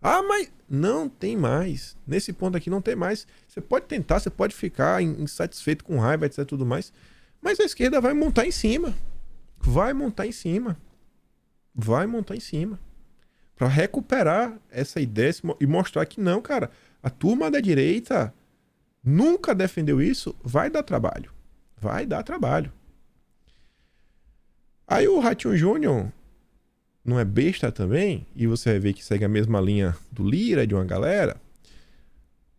Mas não tem mais. Nesse ponto aqui não tem mais. Você pode tentar, você pode ficar insatisfeito com raiva, etc, tudo mais. Mas a esquerda vai montar em cima. Vai montar em cima. Vai montar em cima. Para recuperar essa ideia e mostrar que não, cara. A turma da direita nunca defendeu isso. Vai dar trabalho. Vai dar trabalho. Aí o Ratinho Júnior não é besta também, e você vai ver que segue a mesma linha do Lira, de uma galera.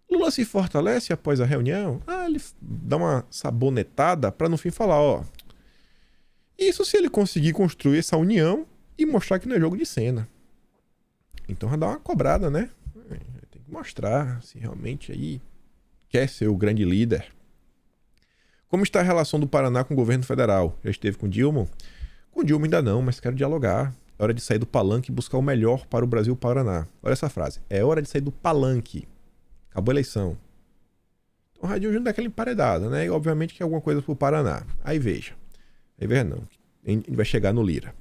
Lula se fortalece após a reunião. Ele dá uma sabonetada para no fim falar, isso se ele conseguir construir essa união e mostrar que não é jogo de cena. Então vai dar uma cobrada, né? Tem que mostrar se realmente aí quer ser o grande líder. Como está a relação do Paraná com o governo federal? Já esteve com Dilma? Com Dilma ainda não, mas quero dialogar. É hora de sair do palanque e buscar o melhor para o Brasil e o Paraná. Olha essa frase. É hora de sair do palanque. Acabou a eleição. Então o Radinho dá aquela emparedada, né? E obviamente que é alguma coisa para o Paraná. Aí veja. Aí veja não. A gente vai chegar no Lira.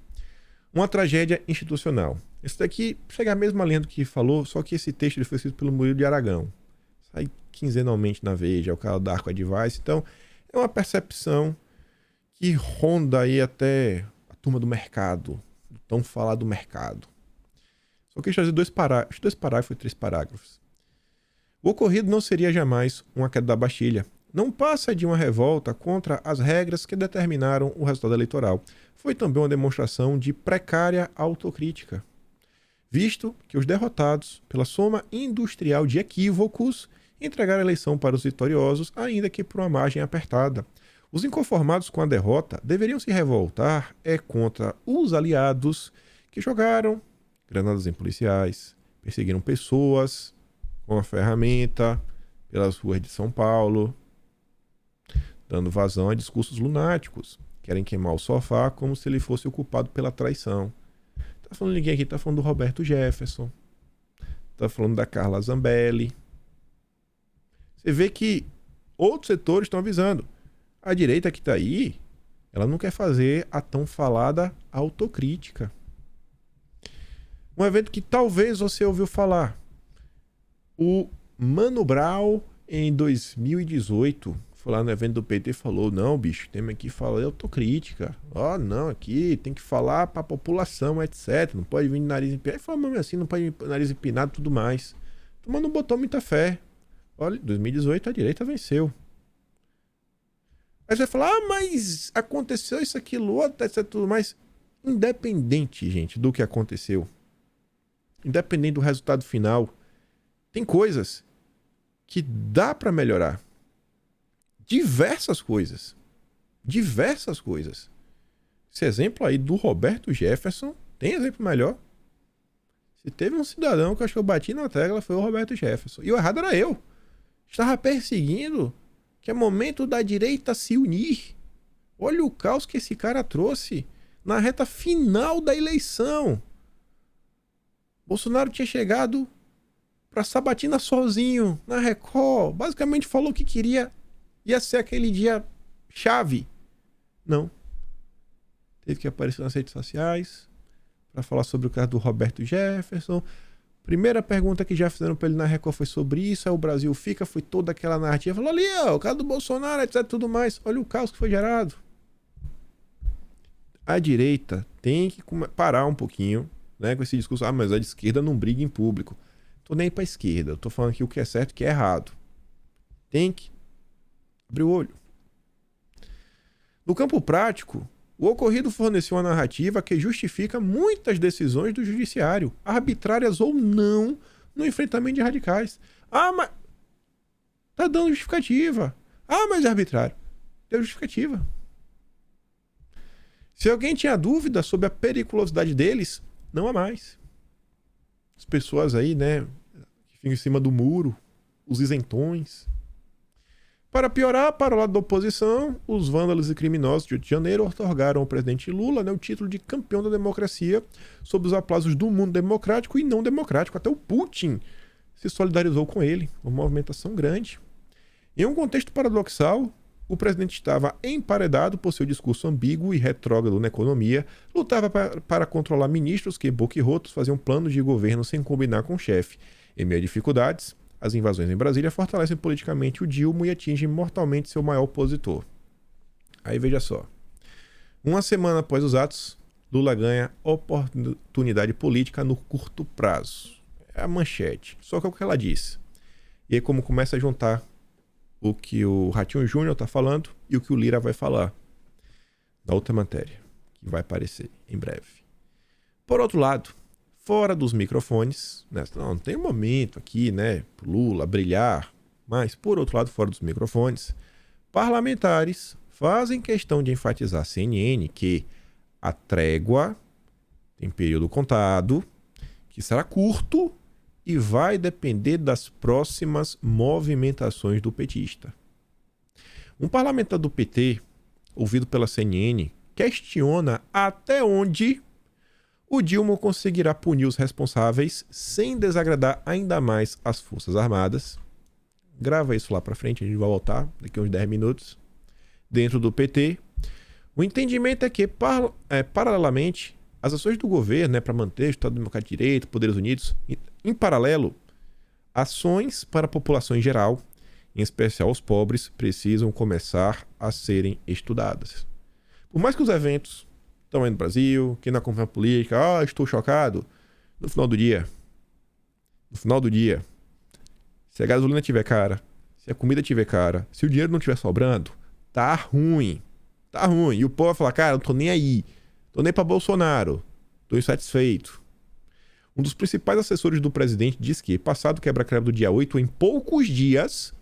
Uma tragédia institucional. Esse daqui chega a mesma linha do que falou, só que esse texto ele foi escrito pelo Murilo de Aragão. Sai quinzenalmente na Veja, é o cara da Arco Advice. Então, é uma percepção que ronda aí até a turma do mercado. Tão falado do mercado. Só que trazer 2 parágrafos e 3 parágrafos. O ocorrido não seria jamais uma queda da Bastilha. Não passa de uma revolta contra as regras que determinaram o resultado eleitoral. Foi também uma demonstração de precária autocrítica. Visto que os derrotados, pela soma industrial de equívocos, entregaram a eleição para os vitoriosos, ainda que por uma margem apertada. Os inconformados com a derrota deveriam se revoltar contra os aliados que jogaram granadas em policiais, perseguiram pessoas com a ferramenta pelas ruas de São Paulo, dando vazão a discursos lunáticos. Querem queimar o sofá como se ele fosse o culpado pela traição. Tá falando de ninguém aqui, tá falando do Roberto Jefferson, tá falando da Carla Zambelli. Você vê que outros setores estão avisando. A direita que está aí, ela não quer fazer a tão falada autocrítica. Um evento que talvez você ouviu falar. O Mano Brown, em 2018, foi lá no evento do PT e falou, não, bicho, tem que falar autocrítica. Ó, não, aqui tem que falar pra população, etc. Não pode vir de nariz empinado. Ele falou, mas assim, não pode vir de nariz empinado e tudo mais. Mas não botou muita fé. Olha, 2018 a direita venceu. Aí você vai falar, mas aconteceu isso, aquilo, outro, etc, tudo mais. Independente, gente, do que aconteceu. Independente do resultado final. Tem coisas que dá pra melhorar. Diversas coisas. Diversas coisas. Esse exemplo aí do Roberto Jefferson, tem exemplo melhor? Se teve um cidadão que eu acho que eu bati na tecla, foi o Roberto Jefferson. E o errado era eu. Estava perseguindo que é momento da direita se unir. Olha o caos que esse cara trouxe na reta final da eleição. Bolsonaro tinha chegado pra sabatina sozinho, na Record. Basicamente falou que queria. Ia ser aquele dia chave. Não. Teve que aparecer nas redes sociais para falar sobre o caso do Roberto Jefferson. Primeira pergunta que já fizeram para ele na Record foi sobre isso. Aí o Brasil fica, foi toda aquela narrativa. Falou ali, ó, o caso do Bolsonaro, etc, tudo mais. Olha o caos que foi gerado. A direita tem que parar um pouquinho, né, com esse discurso. Ah, mas a de esquerda não briga em público. Tô nem pra esquerda. Eu tô falando aqui o que é certo e o que é errado. Tem que abrir o olho. No campo prático, o ocorrido forneceu uma narrativa que justifica muitas decisões do judiciário, arbitrárias ou não, no enfrentamento de radicais. Ah, mas tá dando justificativa. Ah, mas é arbitrário. Deu justificativa. Se alguém tinha dúvida sobre a periculosidade deles, não há mais. As pessoas aí, né, que ficam em cima do muro, os isentões. Para piorar, para o lado da oposição, os vândalos e criminosos de Rio de Janeiro otorgaram ao presidente Lula, né, o título de campeão da democracia sob os aplausos do mundo democrático e não democrático. Até o Putin se solidarizou com ele, uma movimentação grande. Em um contexto paradoxal, o presidente estava emparedado por seu discurso ambíguo e retrógrado na economia, lutava para controlar ministros que, boquirotos, faziam planos de governo sem combinar com o chefe. Em meio a dificuldades, as invasões em Brasília fortalecem politicamente o Dilma e atingem mortalmente seu maior opositor. Aí veja só. Uma semana após os atos, Lula ganha oportunidade política no curto prazo. É a manchete. Só que é o que ela disse. E aí como começa a juntar o que o Ratinho Júnior está falando e o que o Lira vai falar na outra matéria, que vai aparecer em breve. Por outro lado, fora dos microfones, né? Não tem um momento aqui, né, pro Lula brilhar, mas por outro lado, fora dos microfones, parlamentares fazem questão de enfatizar à CNN que a trégua tem período contado, que será curto e vai depender das próximas movimentações do petista. Um parlamentar do PT, ouvido pela CNN, questiona até onde o Dilma conseguirá punir os responsáveis sem desagradar ainda mais as Forças Armadas. Grava isso lá pra frente, a gente vai voltar daqui a uns 10 minutos. Dentro do PT, o entendimento é que, paralelamente, as ações do governo, né, para manter o Estado Democrático de Direito, Poderes Unidos, em paralelo, ações para a população em geral, em especial os pobres, precisam começar a serem estudadas. Por mais que os eventos estão aí no Brasil, quem não acompanha a política, estou chocado, no final do dia, se a gasolina tiver cara, se a comida tiver cara, se o dinheiro não estiver sobrando, tá ruim. E o povo vai falar, cara, não tô nem aí. Tô nem pra Bolsonaro. Tô insatisfeito. Um dos principais assessores do presidente diz que, passado o quebra-quebra do dia 8, em poucos dias,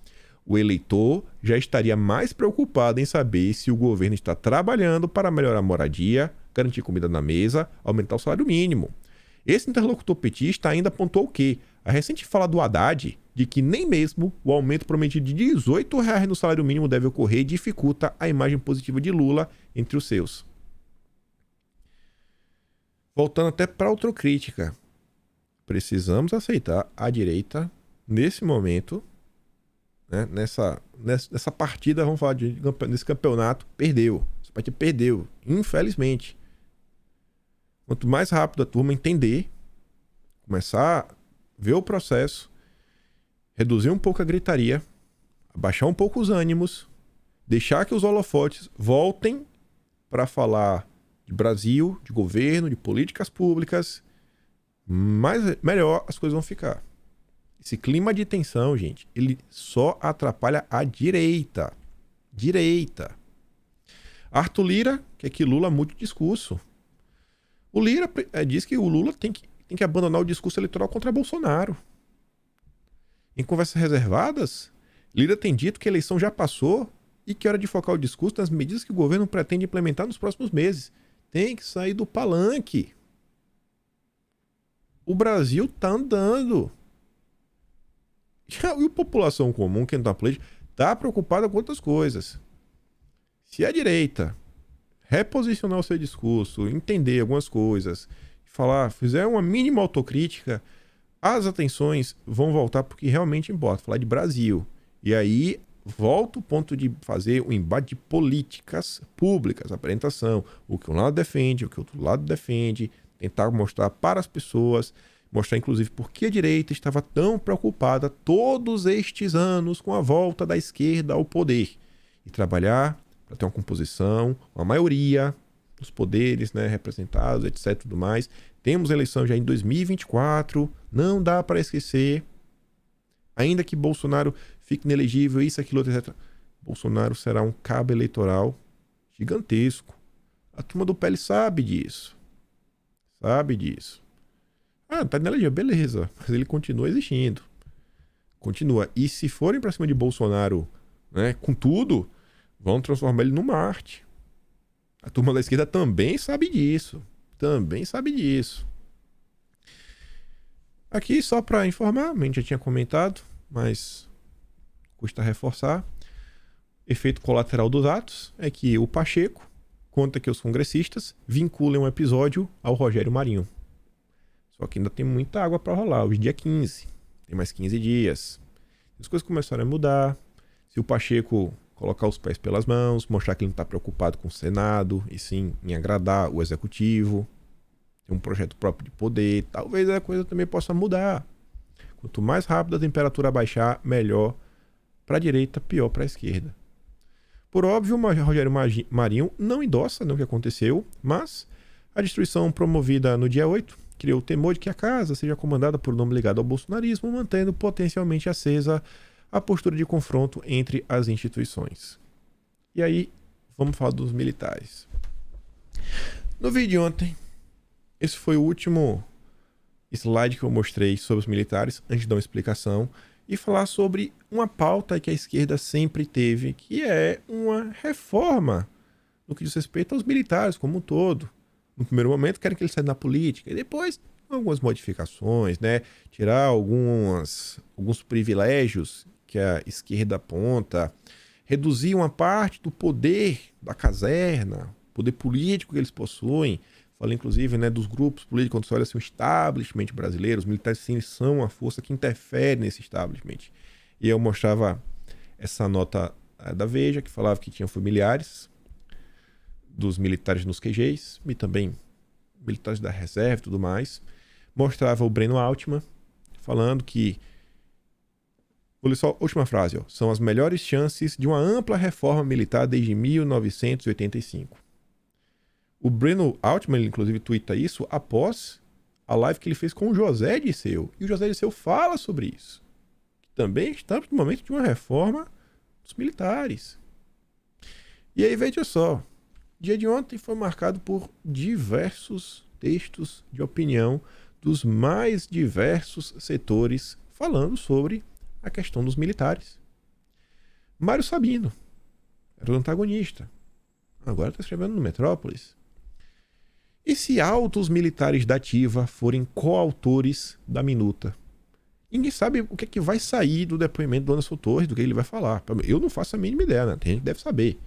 o eleitor já estaria mais preocupado em saber se o governo está trabalhando para melhorar a moradia, garantir comida na mesa, aumentar o salário mínimo. Esse interlocutor petista ainda apontou que a recente fala do Haddad de que nem mesmo o aumento prometido de R$18 no salário mínimo deve ocorrer dificulta a imagem positiva de Lula entre os seus. Voltando até para autocrítica, precisamos aceitar a direita nesse momento, né, nessa partida, vamos falar nesse campeonato, perdeu. Essa partida perdeu, infelizmente. Quanto mais rápido a turma entender, começar a ver o processo, reduzir um pouco a gritaria, abaixar um pouco os ânimos, deixar que os holofotes voltem para falar de Brasil, de governo, de políticas públicas, melhor as coisas vão ficar. Esse clima de tensão, gente, ele só atrapalha a direita. Arthur Lira quer que Lula mude o discurso. O Lira diz que o Lula tem que abandonar o discurso eleitoral contra Bolsonaro. Em conversas reservadas, Lira tem dito que a eleição já passou e que é hora de focar o discurso nas medidas que o governo pretende implementar nos próximos meses. Tem que sair do palanque. O Brasil tá andando. E a população comum, que não tá política, tá preocupada com outras coisas. Se a direita reposicionar o seu discurso, entender algumas coisas, fizer uma mínima autocrítica, as atenções vão voltar porque realmente importa, falar de Brasil. E aí volta o ponto de fazer um embate de políticas públicas, apresentação, o que um lado defende, o que o outro lado defende, tentar mostrar para as pessoas, mostrar inclusive por que a direita estava tão preocupada todos estes anos com a volta da esquerda ao poder e trabalhar para ter uma composição, uma maioria dos poderes, né, representados, etc, tudo mais. Temos eleição já em 2024, não dá para esquecer. Ainda que Bolsonaro fique inelegível, isso, aquilo, etc. Bolsonaro será um cabo eleitoral gigantesco. A turma do PL sabe disso. Ah, tá inelegível, beleza. Mas ele continua existindo. Continua. E se forem pra cima de Bolsonaro, né, com tudo, vão transformar ele no Marte. A turma da esquerda também sabe disso. Aqui, só para informar, a gente já tinha comentado, mas custa reforçar. Efeito colateral dos atos é que o Pacheco conta que os congressistas vinculam um episódio ao Rogério Marinho. Só que ainda tem muita água para rolar. Hoje é dia 15, tem mais 15 dias. As coisas começaram a mudar. Se o Pacheco colocar os pés pelas mãos, mostrar que ele não está preocupado com o Senado, e sim em agradar o Executivo, ter um projeto próprio de poder, talvez a coisa também possa mudar. Quanto mais rápido a temperatura baixar, melhor para a direita, pior para a esquerda. Por óbvio, o Rogério Marinho não endossa o que aconteceu, mas a destruição promovida no dia 8 criou o temor de que a casa seja comandada por um nome ligado ao bolsonarismo, mantendo potencialmente acesa a postura de confronto entre as instituições. E aí, vamos falar dos militares. No vídeo de ontem, esse foi o último slide que eu mostrei sobre os militares, antes de dar uma explicação, e falar sobre uma pauta que a esquerda sempre teve, que é uma reforma no que diz respeito aos militares como um todo. No primeiro momento, querem que eles saiam da política, e depois algumas modificações, né? Tirar alguns privilégios que a esquerda aponta, reduzir uma parte do poder da caserna, poder político que eles possuem. Falei, inclusive, né, dos grupos políticos, quando você olha assim, o establishment brasileiro, os militares sim, são a força que interfere nesse establishment. E eu mostrava essa nota da Veja, que falava que tinha familiares dos militares nos QGs, e também militares da reserva e tudo mais. Mostrava o Breno Altman, falando que, olha só, última frase, ó, são as melhores chances de uma ampla reforma militar desde 1985. O Breno Altman, inclusive, tuita isso após a live que ele fez com o José Dirceu. E o José Dirceu fala sobre isso. Também estamos no momento de uma reforma dos militares. E aí, veja só. O dia de ontem foi marcado por diversos textos de opinião dos mais diversos setores falando sobre a questão dos militares. Mário Sabino era o antagonista. Agora está escrevendo no Metrópolis. E se altos militares da ativa forem coautores da minuta? Ninguém sabe o que é que vai sair do depoimento do Anderson Torres, do que ele vai falar. Eu não faço a mínima ideia, né? Tem gente que deve saber.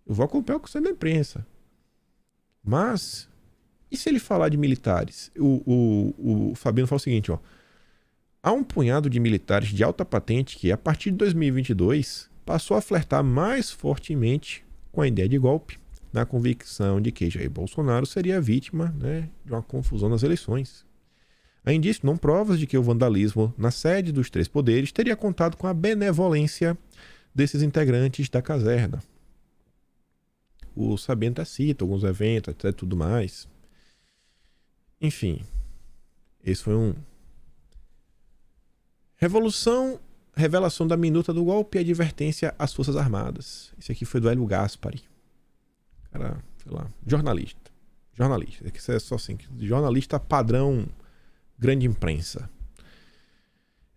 Eu vou acompanhar o que sai da imprensa. Mas, e se ele falar de militares? O Fabiano fala o seguinte, ó. Há um punhado de militares de alta patente que, a partir de 2022, passou a flertar mais fortemente com a ideia de golpe, na convicção de que Jair Bolsonaro seria vítima, né, de uma confusão nas eleições. Há indícios, não provas, de que o vandalismo na sede dos três poderes teria contado com a benevolência desses integrantes da caserna. O Sabino até cita alguns eventos, etc, tudo mais. Enfim, esse foi um... Revelação da minuta do golpe e advertência às Forças Armadas. Esse aqui foi do Hélio Gaspari. Cara, sei lá, jornalista. Isso é só assim, jornalista padrão grande imprensa.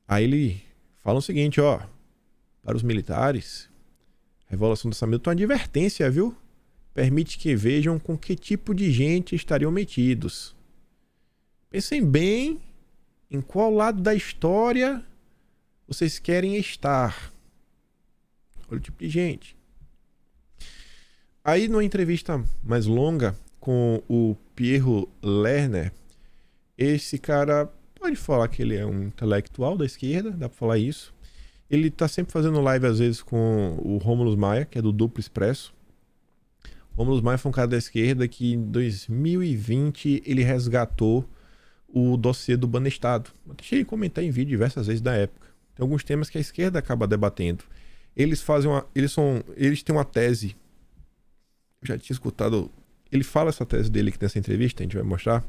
Aí ele fala o seguinte, ó, para os militares, revelação dessa minuta é uma advertência, viu? Permite que vejam com que tipo de gente estariam metidos. Pensem bem em qual lado da história vocês querem estar. Olha o tipo de gente. Aí, numa entrevista mais longa com o Pierro Lerner, esse cara pode falar que ele é um intelectual da esquerda, dá pra falar isso. Ele tá sempre fazendo live, às vezes, com o Rômulo Maia, que é do Duplo Expresso. O Rômulo Maia foi um cara da esquerda que, em 2020, ele resgatou o dossiê do Banestado. Eu deixei ele comentar em vídeo diversas vezes da época. Tem alguns temas que a esquerda acaba debatendo. Eles têm uma tese. Eu já tinha escutado. Ele fala essa tese dele aqui nessa entrevista, a gente vai mostrar.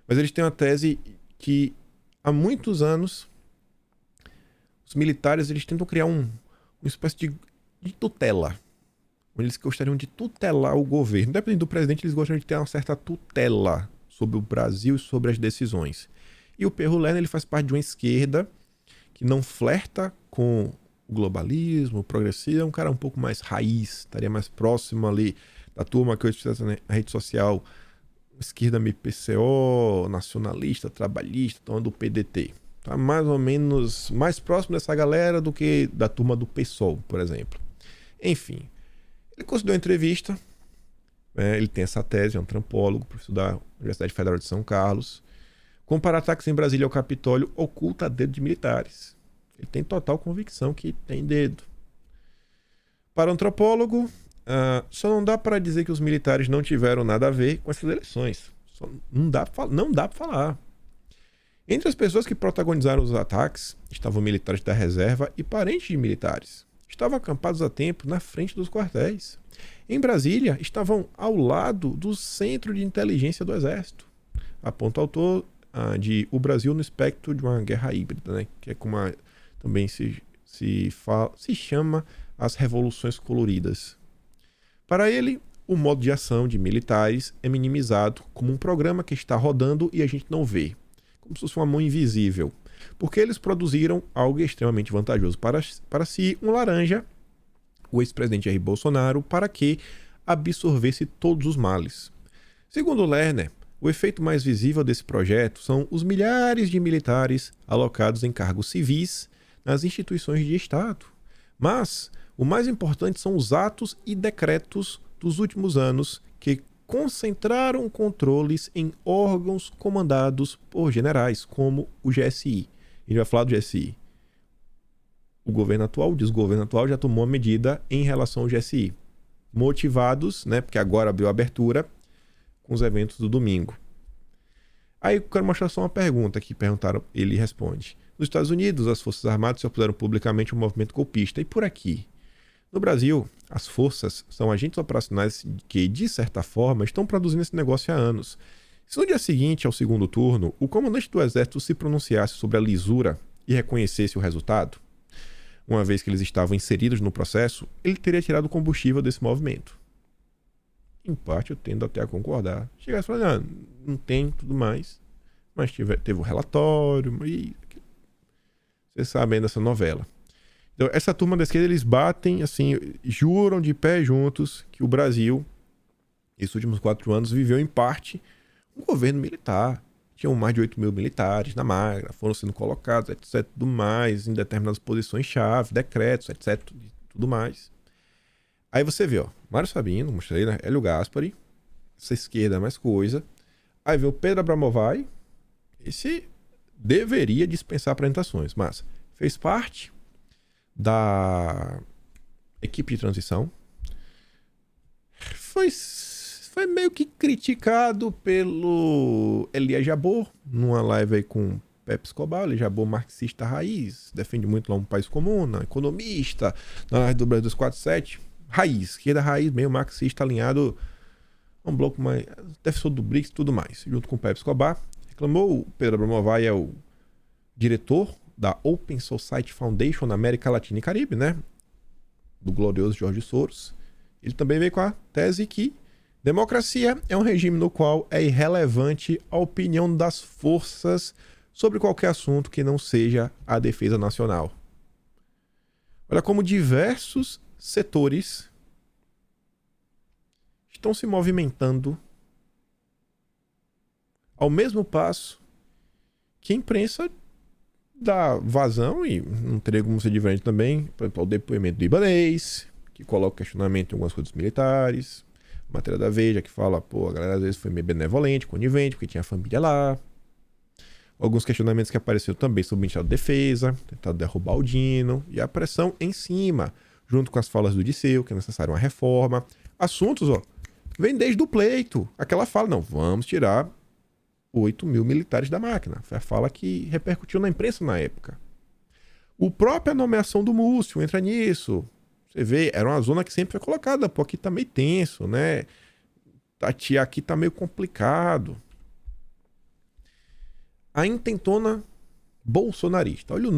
Mas eles têm uma tese que há muitos anos os militares eles tentam criar uma espécie de tutela. Onde eles gostariam de tutelar o governo. Independente do presidente, eles gostariam de ter uma certa tutela sobre o Brasil e sobre as decisões. E o Pierro Lerner, ele faz parte de uma esquerda que não flerta com o globalismo, o progressismo, é um cara um pouco mais raiz, estaria mais próximo ali da turma que eu estou na rede social, esquerda meio PCO, nacionalista, trabalhista, então do PDT. Tá mais ou menos mais próximo dessa galera do que da turma do PSOL, por exemplo. Enfim, ele concedeu uma entrevista, ele tem essa tese, é um antropólogo, professor da Universidade Federal de São Carlos. Comparar ataques em Brasília ao Capitólio oculta dedo de militares. Ele tem total convicção que tem dedo. Para o antropólogo, só não dá para dizer que os militares não tiveram nada a ver com essas eleições. Não dá para falar. Entre as pessoas que protagonizaram os ataques estavam militares da reserva e parentes de militares. Estavam acampados a tempo na frente dos quartéis. Em Brasília, estavam ao lado do Centro de Inteligência do Exército. Aponta o autor de O Brasil no Espectro de uma Guerra Híbrida, né? Que é como também se chama as Revoluções Coloridas. Para ele, o modo de ação de militares é minimizado como um programa que está rodando e a gente não vê, como se fosse uma mão invisível, porque eles produziram algo extremamente vantajoso para si, um laranja, o ex-presidente Jair Bolsonaro, para que absorvesse todos os males. Segundo Lerner, o efeito mais visível desse projeto são os milhares de militares alocados em cargos civis nas instituições de Estado. Mas o mais importante são os atos e decretos dos últimos anos que concentraram controles em órgãos comandados por generais, como o GSI. A gente vai falar do GSI. O desgoverno atual já tomou uma medida em relação ao GSI. Motivados, né, porque agora abriu a abertura com os eventos do domingo. Aí eu quero mostrar só uma pergunta que perguntaram, ele responde. Nos Estados Unidos, as Forças Armadas se opuseram publicamente ao movimento golpista. E por aqui? No Brasil, as forças são agentes operacionais que, de certa forma, estão produzindo esse negócio há anos. Se no dia seguinte ao segundo turno, o comandante do Exército se pronunciasse sobre a lisura e reconhecesse o resultado, uma vez que eles estavam inseridos no processo, ele teria tirado o combustível desse movimento. Em parte, eu tendo até a concordar. Chegasse e falar, não tem, tudo mais. Mas teve um relatório, e vocês sabem dessa novela. Então, essa turma da esquerda, eles batem, assim, juram de pé juntos que o Brasil, esses últimos 4 anos, viveu em parte um governo militar. Tinham mais de 8 mil militares na magra, foram sendo colocados, etc, tudo mais, em determinadas posições-chave, decretos, etc, tudo mais. Aí você vê, Mário Sabino, mostrei, né? Hélio Gaspari, essa esquerda é mais coisa. Aí vê o Pedro Abramovay, esse deveria dispensar apresentações, mas fez parte da equipe de transição. Foi meio que criticado pelo Elias Jabbour, numa live aí com Pepe Escobar, ele já é bom marxista raiz, defende muito lá um país comum, economista, na área do Brasil 247, raiz, esquerda raiz, meio marxista, alinhado a um bloco mais defensor do BRICS e tudo mais, junto com o Pepe Escobar. Reclamou, o Pedro Abramovay é o diretor da Open Society Foundation na América Latina e Caribe, né? Do glorioso Jorge Soros. Ele também veio com a tese que democracia é um regime no qual é irrelevante a opinião das forças sobre qualquer assunto que não seja a defesa nacional. Olha como diversos setores estão se movimentando ao mesmo passo que a imprensa dá vazão, e não teria como ser diferente também, por exemplo, o depoimento do Ibanez, que coloca questionamento em algumas coisas militares, a matéria da Veja que fala, pô, a galera às vezes foi meio benevolente, conivente, porque tinha família lá. Alguns questionamentos que apareceram também sobre o Ministério da Defesa, tentado derrubar o Dino, e a pressão em cima, junto com as falas do Disseu, que é necessária uma reforma. Assuntos, vem desde o pleito. Aquela fala, não, vamos tirar 8 mil militares da máquina. Foi a fala que repercutiu na imprensa na época. O própria nomeação do Múcio entra nisso. Você vê, era uma zona que sempre foi colocada, pô, aqui tá meio tenso, né? Aqui tá meio complicado. A intentona bolsonarista. Olha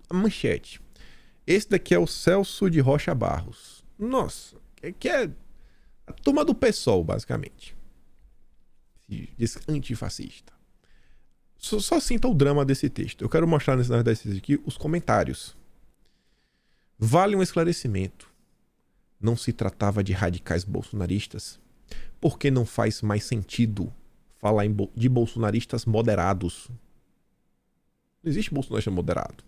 a manchete. Esse daqui é o Celso de Rocha Barros. Nossa, que é a turma do PSOL, basicamente. Diz antifascista. Só sinta o drama desse texto. Eu quero mostrar nesse texto aqui os comentários. Vale um esclarecimento. Não se tratava de radicais bolsonaristas, porque não faz mais sentido falar de bolsonaristas moderados. Não existe bolsonarista moderado.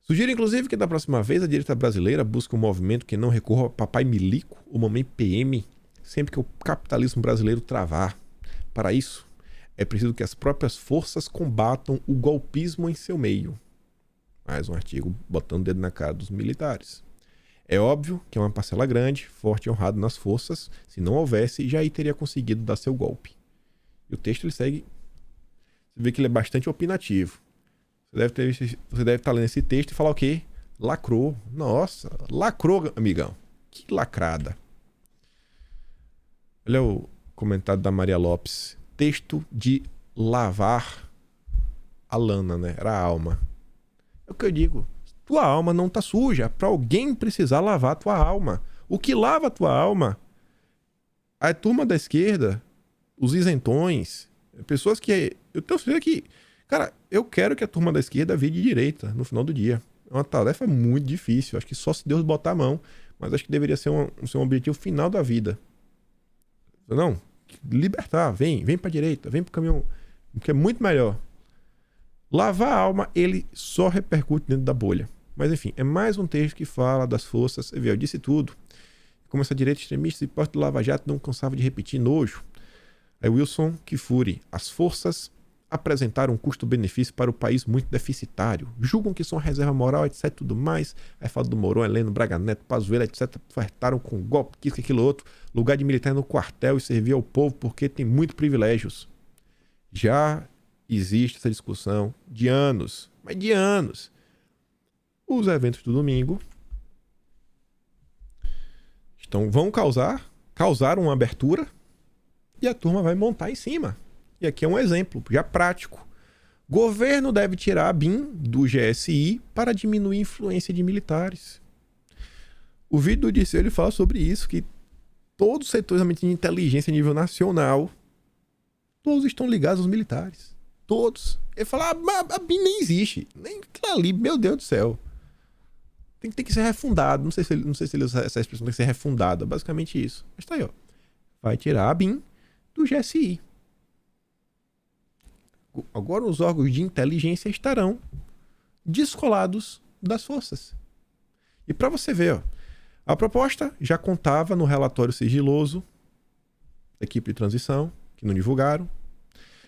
Sugiro, inclusive, que da próxima vez a direita brasileira busque um movimento que não recorra a papai milico ou mamãe PM sempre que o capitalismo brasileiro travar. Para isso, é preciso que as próprias forças combatam o golpismo em seu meio. Mais um artigo botando o dedo na cara dos militares. É óbvio que é uma parcela grande, forte e honrado nas forças. Se não houvesse, já aí teria conseguido dar seu golpe. E o texto ele segue. Você vê que ele é bastante opinativo. Você deve estar lendo esse texto e falar o quê? Lacrou. Nossa, lacrou, amigão. Que lacrada. Olha o comentário da Maria Lopes. Texto de lavar a lana, né? Era a alma. É o que eu digo. Tua alma não tá suja para alguém precisar lavar a tua alma. O que lava a tua alma? A turma da esquerda, os isentões, pessoas que... Eu tenho certeza que... Cara, eu quero que a turma da esquerda vire de direita no final do dia. É uma tarefa muito difícil. Acho que só se Deus botar a mão. Mas acho que deveria ser um objetivo final da vida. Não, libertar, vem pra direita, vem pro caminho, que é muito melhor. Lavar a alma, ele só repercute dentro da bolha. Mas enfim, é mais um texto que fala das forças. Você vê, eu disse tudo. Como essa direita extremista e parte do Lava Jato não cansava de repetir, nojo. Aí Wilson Kifuri, as forças apresentaram um custo-benefício para o país muito deficitário. Julgam que são reserva moral, etc. Tudo mais. Aí fala do Mourão, Heleno, Braga Neto, Pazuello, etc. Ofertaram com golpe, isso, aquilo, outro. Lugar de militar no quartel e servir ao povo porque tem muitos privilégios. Já existe essa discussão de anos. Mas de anos. Os eventos do domingo vão causar uma abertura e a turma vai montar em cima. E aqui é um exemplo, já prático. Governo deve tirar a BIM do GSI para diminuir a influência de militares. O vídeo do Disseu, ele fala sobre isso, que todos os setores de inteligência a nível nacional, todos estão ligados aos militares. Todos. Ele fala, a BIM nem existe. Nem aquilo ali, meu Deus do céu. Tem que ser refundado. Não sei se ele usa essa expressão, tem que ser refundada. Basicamente isso. Mas tá aí, ó. Vai tirar a BIM do GSI. Agora os órgãos de inteligência estarão descolados das forças. E para você ver, ó, a proposta já contava no relatório sigiloso da equipe de transição, que não divulgaram,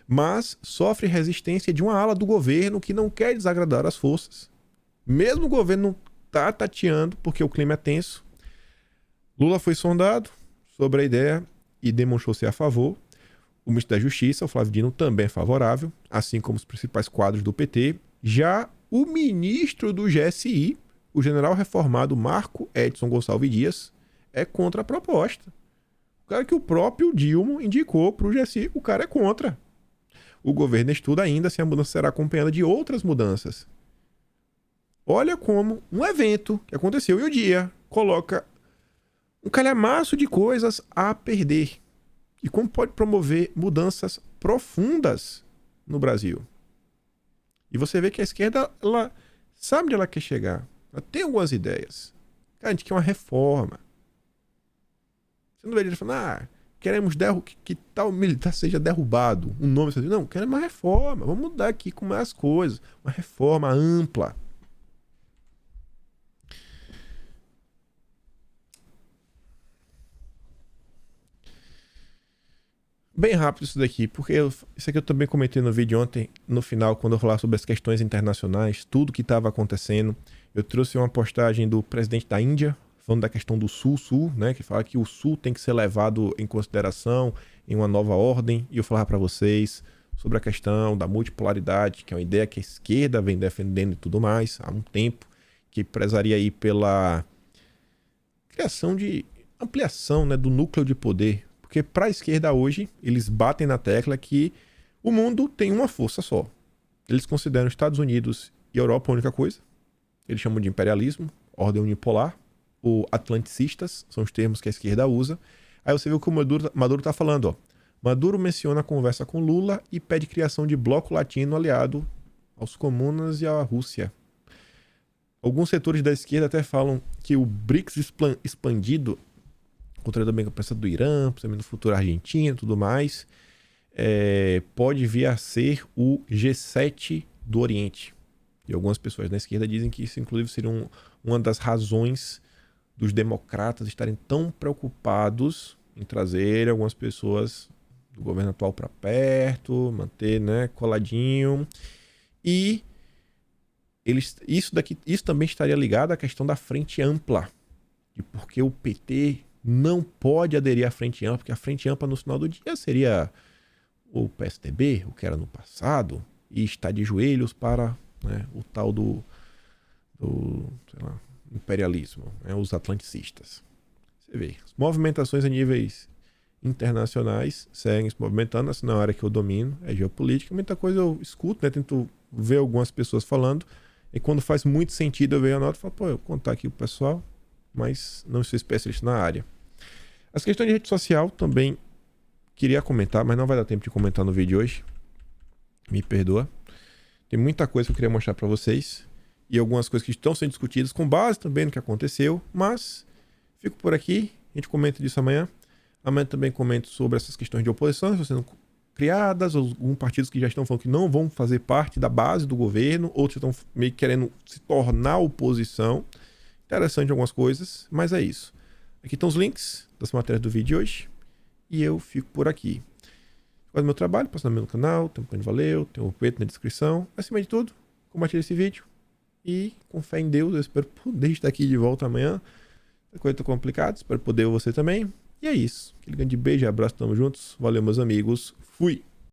mas sofre resistência de uma ala do governo que não quer desagradar as forças. Mesmo o governo não tá tateando, porque o clima é tenso. Lula foi sondado sobre a ideia e demonstrou ser a favor. O ministro da Justiça, o Flávio Dino, também é favorável, assim como os principais quadros do PT. Já o ministro do GSI, o general reformado Marco Edson Gonçalves Dias, é contra a proposta. O cara que o próprio Dilma indicou para o GSI, o cara é contra. O governo estuda ainda se a mudança será acompanhada de outras mudanças. Olha como um evento que aconteceu em um dia coloca um calhamaço de coisas a perder. E como pode promover mudanças profundas no Brasil. E você vê que a esquerda, ela sabe onde ela quer chegar. Ela tem algumas ideias. Cara, a gente quer uma reforma. Você não veria falar, queremos que tal militar seja derrubado. Um nome assim. Não, queremos uma reforma. Vamos mudar aqui com mais coisas. Uma reforma ampla. Bem rápido isso daqui, porque isso aqui eu também comentei no vídeo ontem, no final, quando eu falar sobre as questões internacionais, tudo que estava acontecendo. Eu trouxe uma postagem do presidente da Índia, falando da questão do Sul-Sul, né, que fala que o Sul tem que ser levado em consideração em uma nova ordem. E eu falava para vocês sobre a questão da multipolaridade, que é uma ideia que a esquerda vem defendendo e tudo mais há um tempo, que prezaria aí pela criação de ampliação, né, do núcleo de poder. Porque para a esquerda hoje, eles batem na tecla que o mundo tem uma força só. Eles consideram Estados Unidos e Europa a única coisa. Eles chamam de imperialismo, ordem unipolar, ou atlanticistas, são os termos que a esquerda usa. Aí você vê o que o Maduro está falando. Ó. Maduro menciona a conversa com Lula e pede criação de bloco latino aliado aos comunas e à Rússia. Alguns setores da esquerda até falam que o BRICS expandido, contra também a presença do Irã, principalmente no futuro Argentina e tudo mais, pode vir a ser o G7 do Oriente. E algumas pessoas na esquerda dizem que isso, inclusive, seria uma das razões dos democratas estarem tão preocupados em trazer algumas pessoas do governo atual para perto, manter, né, coladinho. E isso também estaria ligado à questão da frente ampla. E porque o PT não pode aderir à frente ampla, porque a frente ampla no final do dia seria o PSDB, o que era no passado, e está de joelhos para, né, o tal do sei lá, imperialismo, né, os atlanticistas. Você vê, as movimentações a níveis internacionais seguem se movimentando, assim, na área que eu domino, é geopolítica, muita coisa eu escuto, né, tento ver algumas pessoas falando, e quando faz muito sentido eu vejo a nota e falo, pô, eu vou contar aqui o pessoal, mas não sou especialista na área. As questões de rede social também queria comentar, mas não vai dar tempo de comentar no vídeo de hoje. Me perdoa. Tem muita coisa que eu queria mostrar para vocês. E algumas coisas que estão sendo discutidas com base também no que aconteceu. Mas fico por aqui. A gente comenta disso amanhã. Amanhã também comento sobre essas questões de oposição, que estão sendo criadas. Alguns partidos que já estão falando que não vão fazer parte da base do governo. Outros estão meio que querendo se tornar oposição. Interessante algumas coisas, mas é isso. Aqui estão os links das matérias do vídeo de hoje. E eu fico por aqui. Faz o meu trabalho, passa no meu canal, tem um plano de valeu, tem um peito na descrição. Acima de tudo, compartilhe esse vídeo. E com fé em Deus, eu espero poder estar aqui de volta amanhã. A coisa tá complicada, espero poder você também. E é isso. Aquele grande beijo, abraço, tamo juntos. Valeu, meus amigos. Fui!